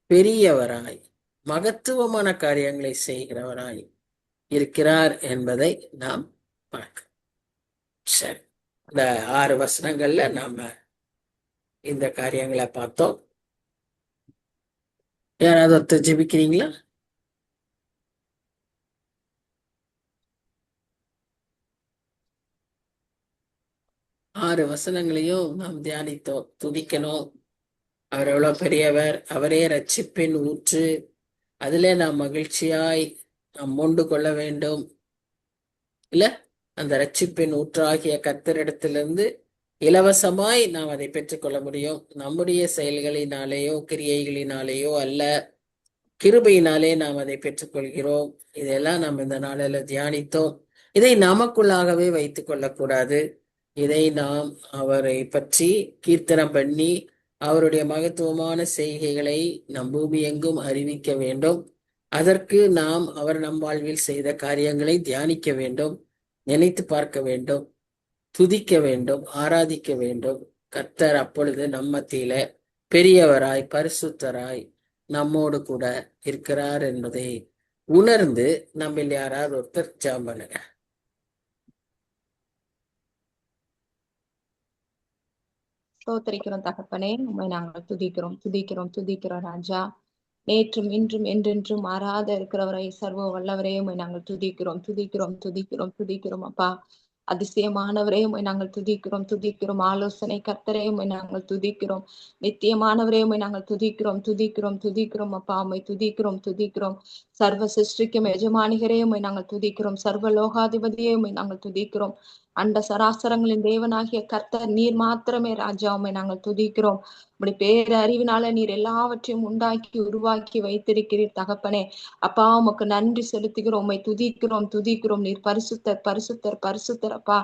A: பெரியவராய், மகத்துவமான காரியங்களை செய்கிறவராய் இருக்கிறார் என்பதை நாம் பார்க்கிறோம். சரி, இந்த 6 வசனங்கள்ல நாம இந்த காரியங்களை பார்த்தோம். யாராவது ஒருத்தர் ஜெபிக்கிறீங்களா? ஆறு வசனங்களையும் நாம் தியானித்தோம். துதிக்கணும், அவர் எவ்வளவு பெரியவர், அவரே ரட்சிப்பின் ஊற்று, அதிலே நாம் மகிழ்ச்சியாய் நாம் மொண்டு கொள்ள வேண்டும். இல்ல, அந்த ரட்சிப்பின் ஊற்றாகிய கர்த்தரிடத்திலிருந்து இலவசமாய் நாம் அதை பெற்றுக்கொள்ள முடியும். நம்முடைய செயல்களினாலேயோ கிரியைகளினாலேயோ அல்ல, கிருபையினாலே நாம் அதை பெற்றுக்கொள்கிறோம். இதெல்லாம் நாம் இந்த நாளில தியானித்தோம். இதை நமக்குள்ளாகவே வைத்துக் கொள்ளக்கூடாது. இதை நாம் அவரை பற்றி கீர்த்தனம் பண்ணி அவருடைய மகத்துவமான செய்கைகளை நம் பூமி எங்கும் அறிவிக்க வேண்டும். அதற்கு நாம் அவர் நம் வாழ்வில் செய்த காரியங்களை தியானிக்க வேண்டும், நினைத்து பார்க்க வேண்டும், துதிக்க வேண்டும், ஆராதிக்க வேண்டும். கர்த்தர் அப்பொழுது நம் மத்தியில பெரியவராய், பரிசுத்தராய் நம்மோடு கூட இருக்கிறார் என்பதை உணர்ந்து நம்மில் யாராவது ஒருத்தர் ஜெபம் பண்ணுங்க.
D: ஸ்தோத்திரிக்கிறோம் தகப்பனே, உண்மை நாங்கள் துதிக்கிறோம் துதிக்கிறோம் துதிக்கிறோம் ராஜா. நேற்றும் இன்றும் என்றென்றும் மாறாத இருக்கிறவரை சர்வ வல்லவரே உண்மை நாங்கள் துதிக்கிறோம் துதிக்கிறோம் துதிக்கிறோம் துதிக்கிறோம் அப்பா. அதிசயமானவரே உம்மை நாங்கள் துதிக்கிறோம் துதிக்கிறோம். ஆலோசனை கர்த்தரே உம்மை நாங்கள் துதிக்கிறோம். நித்தியமானவரே உம்மை நாங்கள் துதிக்கிறோம் துதிக்கிறோம் துதிக்கிறோம் அப்பா. உம்மை துதிக்கிறோம் துதிக்கிறோம். சர்வ சிருஷ்டிக்கும் எஜமானிகரே உம்மை நாங்கள் துதிக்கிறோம். சர்வ லோகாதிபதியே உம்மை நாங்கள் துதிக்கிறோம். அண்ட சராசரங்களின் தேவனாகிய கர்த்தர் நீர் மாத்திரமே ராஜா, உம்மை நாங்கள் துதிக்கிறோம். உம்முடைய பேர அறிவினால நீர் எல்லாவற்றையும் உண்டாக்கி உருவாக்கி வைத்திருக்கிறீர் தகப்பனே. அப்பா உமக்கு நன்றி செலுத்துகிறோம், உம்மை துதிக்கிறோம் துதிக்கிறோம். நீர் பரிசுத்தர் பரிசுத்தர் பரிசுத்தர் அப்பா.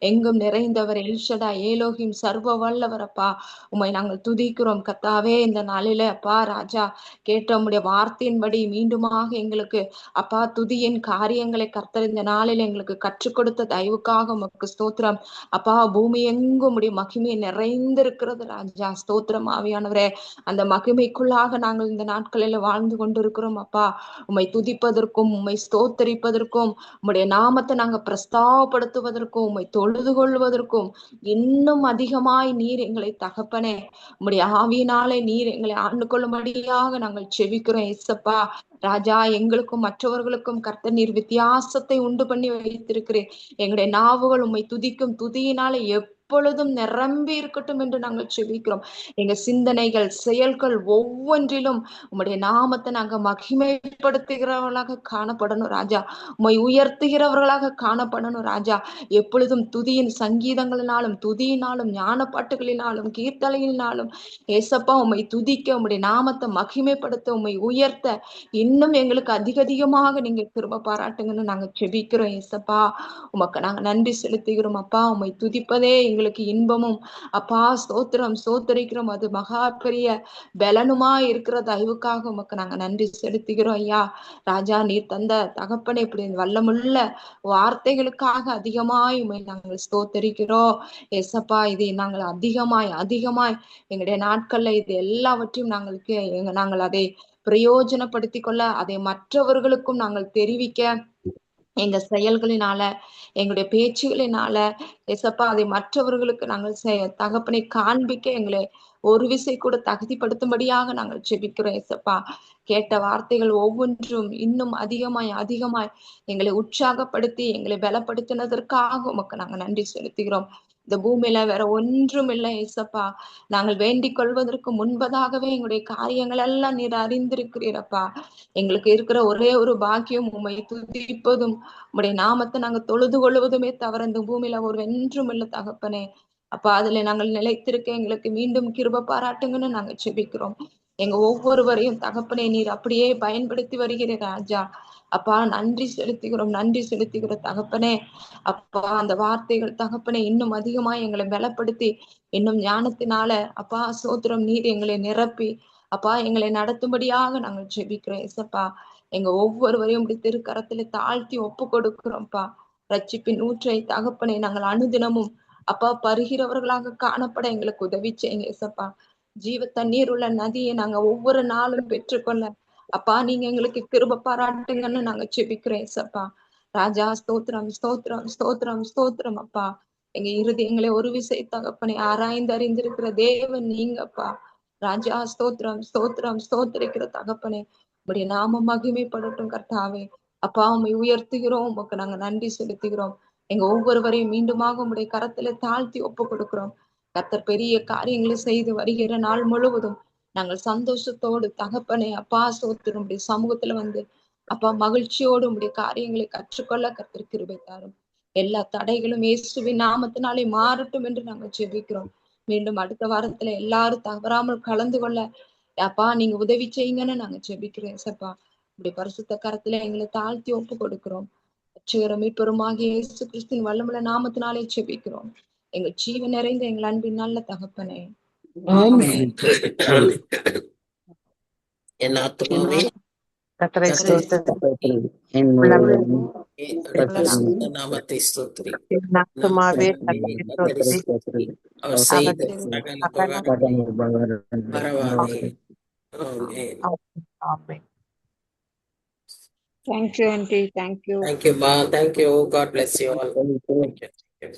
D: எங்கும் நிறைந்தவர் எல்ஷடா ஏலோகிம் சர்வ வல்லவர் அப்பா. உம்மை நாங்கள் துதிக்கிறோம் கர்த்தாவே. இந்த நாளில அப்பா ராஜா கேட்ட உம்முடைய வார்த்தையின்படி மீண்டுமாக எங்களுக்கு அப்பா துதியின் காரியங்களை கர்த்தர் இந்த நாளில் எங்களுக்கு கற்றுக் கொடுத்த தயவுக்காக உமக்கு ஸ்தோத்திரம் அப்பா. பூமி எங்கும் உம்முடைய மகிமை நிறைந்திருக்கிறது ராஜா. ஸ்தோத்திரம் ஆவியானவரே. அந்த மகிமைக்குள்ளாக நாங்கள் இந்த நாட்களில் வாழ்ந்து கொண்டிருக்கிறோம் அப்பா. உம்மை துதிப்பதற்கும் உம்மை ஸ்தோத்தரிப்பதற்கும் உம்முடைய நாமத்தை நாங்க பிரஸ்தாவப்படுத்துவதற்கும் உம்மை தொழுது கொள்வதற்கும் இன்னும் அதிகமாய் நீர் எங்களை தகப்பனே உம்முடைய ஆவியினாலே நீர் எங்களை ஆண்டு கொள்ளும்படியாக நாங்கள் செபிக்கிறோம் ஏசப்பா. ராஜா எங்களுக்கும் மற்றவர்களுக்கும் கர்த்தர் நீர் வித்தியாசத்தை உண்டு பண்ணி வைத்திருக்கிறேன். எங்களுடைய நாவுகள் உம்மை துதிக்கும் துதியினாலே எப்பொழுதும் நிரம்பி இருக்கட்டும் என்று நாங்கள் செபிக்கிறோம். எங்க சிந்தனைகள் செயல்கள் ஒவ்வொன்றிலும் உம்முடைய நாமத்தை நாங்க மகிமைப்படுத்துகிறவர்களாக காணப்படணும் ராஜா. உம்மை உயர்த்துகிறவர்களாக காணப்படணும் ராஜா. எப்பொழுதும் துதியின் சங்கீதங்களினாலும் துதியினாலும் ஞான பாட்டுகளினாலும் கீர்த்தனையினாலும் ஏசப்பா உம்மை துதிக்க உம்முடைய நாமத்தை மகிமைப்படுத்த உம்மை உயர்த்த இன்னும் எங்களுக்கு அதிக அதிகமாக நீங்க கிருபை பாராட்டுங்கன்னு நாங்க செபிக்கிறோம் ஏசப்பா. உமக்கு நாங்க நன்றி செலுத்துகிறோம் அப்பா. உம்மை துதிப்பதே எங்களுக்கு இன்பமும் அப்பா. ஸ்தோத்திரம் ஸ்தோத்தரிக்கிறோம். அது மகா பெரிய பலனுமா இருக்கிற தயவுக்காக உமக்கு நாங்க நன்றி செலுத்துகிறோம் ஐயா. ராஜா நீர் தந்த தகப்பனை இப்படி வல்லமுள்ள வார்த்தைகளுக்காக அதிகமாய் உம்மை நாங்கள் ஸ்தோத்தரிக்கிறோம் ஏசப்பா. இதை நாங்கள் அதிகமாய் அதிகமாய் எங்களுடைய நாட்கள்ல இது எல்லாவற்றையும் நாங்கள் அதை பிரயோஜனப்படுத்தி கொள்ள, அதை மற்றவர்களுக்கும் நாங்கள் தெரிவிக்க, எங்க செயல்களினால எங்களுடைய பேச்சுகளினால ஏசப்பா அதை மற்றவர்களுக்கு நாங்கள் தகப்பனை காண்பிக்க எங்களை ஒரு விசை கூட தகுதிப்படுத்தும்படியாக நாங்கள் ஜெபிக்கிறோம் ஏசப்பா. கேட்ட வார்த்தைகள் ஒவ்வொன்றும் இன்னும் அதிகமாய் அதிகமாய் எங்களை உற்சாகப்படுத்தி எங்களை பலப்படுத்தினதற்காக உமக்கு நாங்க நன்றி செலுத்துகிறோம். இந்த பூமியில வேற ஒன்றும் இல்லை ஏசப்பா. நாங்கள் வேண்டிக் கொள்வதற்கு முன்பதாகவே எங்களுடைய காரியங்கள் எல்லாம் நீர் அறிந்திருக்கிறீரப்பா. எங்களுக்கு இருக்கிற ஒரே ஒரு பாக்கியம் உம்மை துதிப்பதும் உம்முடைய நாமத்தை நாங்க தொழுது கொள்வதுமே தவிர இந்த பூமியில ஒரு வென்றும் இல்லை தகப்பனே. அப்பா அதுல நாங்கள் நிலைத்திருக்க எங்களுக்கு மீண்டும் கிருபை பாராட்டுங்கன்னு நாங்க செபிக்கிறோம் எங்க ஒவ்வொருவரையும் தகப்பனே நீர் அப்படியே பயன்படுத்தி வருகிற ராஜா. அப்பா நன்றி செலுத்துகிறோம், நன்றி செலுத்துகிறோம் தகப்பனே. அப்பா அந்த வார்த்தைகள் தகப்பனே இன்னும் அதிகமா எங்களை பலப்படுத்தி இன்னும் ஞானத்தினால அப்பா சோத்திரம் நீர் எங்களை நிரப்பி அப்பா எங்களை நடத்தும்படியாக நாங்கள் ஜெபிக்கிறோம் ஏசப்பா. எங்க ஒவ்வொருவரையும் இப்படி திருக்கரத்துல தாழ்த்தி ஒப்பு கொடுக்கிறோம்ப்பா. ரட்சிப்பின் ஊற்றை தகப்பனை நாங்கள் அனுதினமும் அப்பா பருகிறவர்களாக காணப்பட எங்களுக்கு உதவி செய்யுங்க ஏசப்பா. ஜீவ தண்ணீர் உள்ள நதியை நாங்க ஒவ்வொரு நாளும் பெற்றுக்கொள்ள அப்பா நீங்க எங்களுக்கு கிருபை பாராட்டுங்கன்னு நாங்க ஜெபிக்கிறோம் ஏசப்பா. ராஜா ஸ்தோத்திரம் ஸ்தோத்திரம் ஸ்தோத்திரம் ஸ்தோத்திரம் அப்பா. எங்க இருதயங்களை ஒரு விசை தகப்பனை ஆராய்ந்து அறிந்திருக்கிற தேவன் நீங்கப்பா. ராஜா ஸ்தோத்திரம் ஸ்தோத்திரம் ஸ்தோத்திரிக்கிற தகப்பனே உடைய நாம மகிமைப்படட்டும் கர்த்தாவே. அப்பா உம்மை உயர்த்துகிறோம், உமக்கு நாங்க நன்றி செலுத்துகிறோம். எங்க ஒவ்வொருவரையும் மீண்டுமாக உடைய கரத்துல தாழ்த்தி ஒப்பு கொடுக்கிறோம். கர்த்தர் பெரிய காரியங்களை செய்து வருகிற நாள் முழுவதும் நாங்கள் சந்தோஷத்தோடு தகப்பனே அப்பா ஸ்தோத்திரம் உடைய சமூகத்துல வந்து அப்பா மகிழ்ச்சியோடு உடைய காரியங்களை கற்றுக்கொள்ள கர்த்தர் கிருபை தாரும். எல்லா தடைகளும் இயேசுவின் நாமத்தினாலே மாறட்டும் என்று நாங்கள் ஜெபிக்கிறோம். மீண்டும் அடுத்த வாரத்துல எல்லாரும் தவறாமல் கலந்து கொள்ள அப்பா நீங்க உதவி செய்யுங்கன்னு நாங்க ஜெபிக்கிறோம் ஏசப்பா. இப்படி பரிசுத்த கரத்துல எங்களை தாழ்த்தி ஒப்பு கொடுக்கிறோம். மீட்பெருமாகிய இயேசு கிறிஸ்துவின் வல்லமுள்ள நாமத்தினாலே ஜெபிக்கிறோம். எங்கள் ஜீவன் நிறைந்த எங்கள் அன்பின் நல்ல தகப்பனே.
A: ஆமென். என் ஆத்துமாவே
C: கர்த்தரை ஸ்தோத்திரி.
E: என்
A: ரட்சகருடைய நாமத்தை ஸ்தோத்திரி.
C: என் ஆத்துமாவே கர்த்தரை ஸ்தோத்திரி.
A: ஸ்தோத்திரி. அவர் செய்த சகல உபகாரங்களையும் மறவாதே. ஆமென்.
C: ஆமென்.
D: Thank you, Auntie. Thank you.
A: Thank you, Ma. Thank you. God bless you all. Thank you.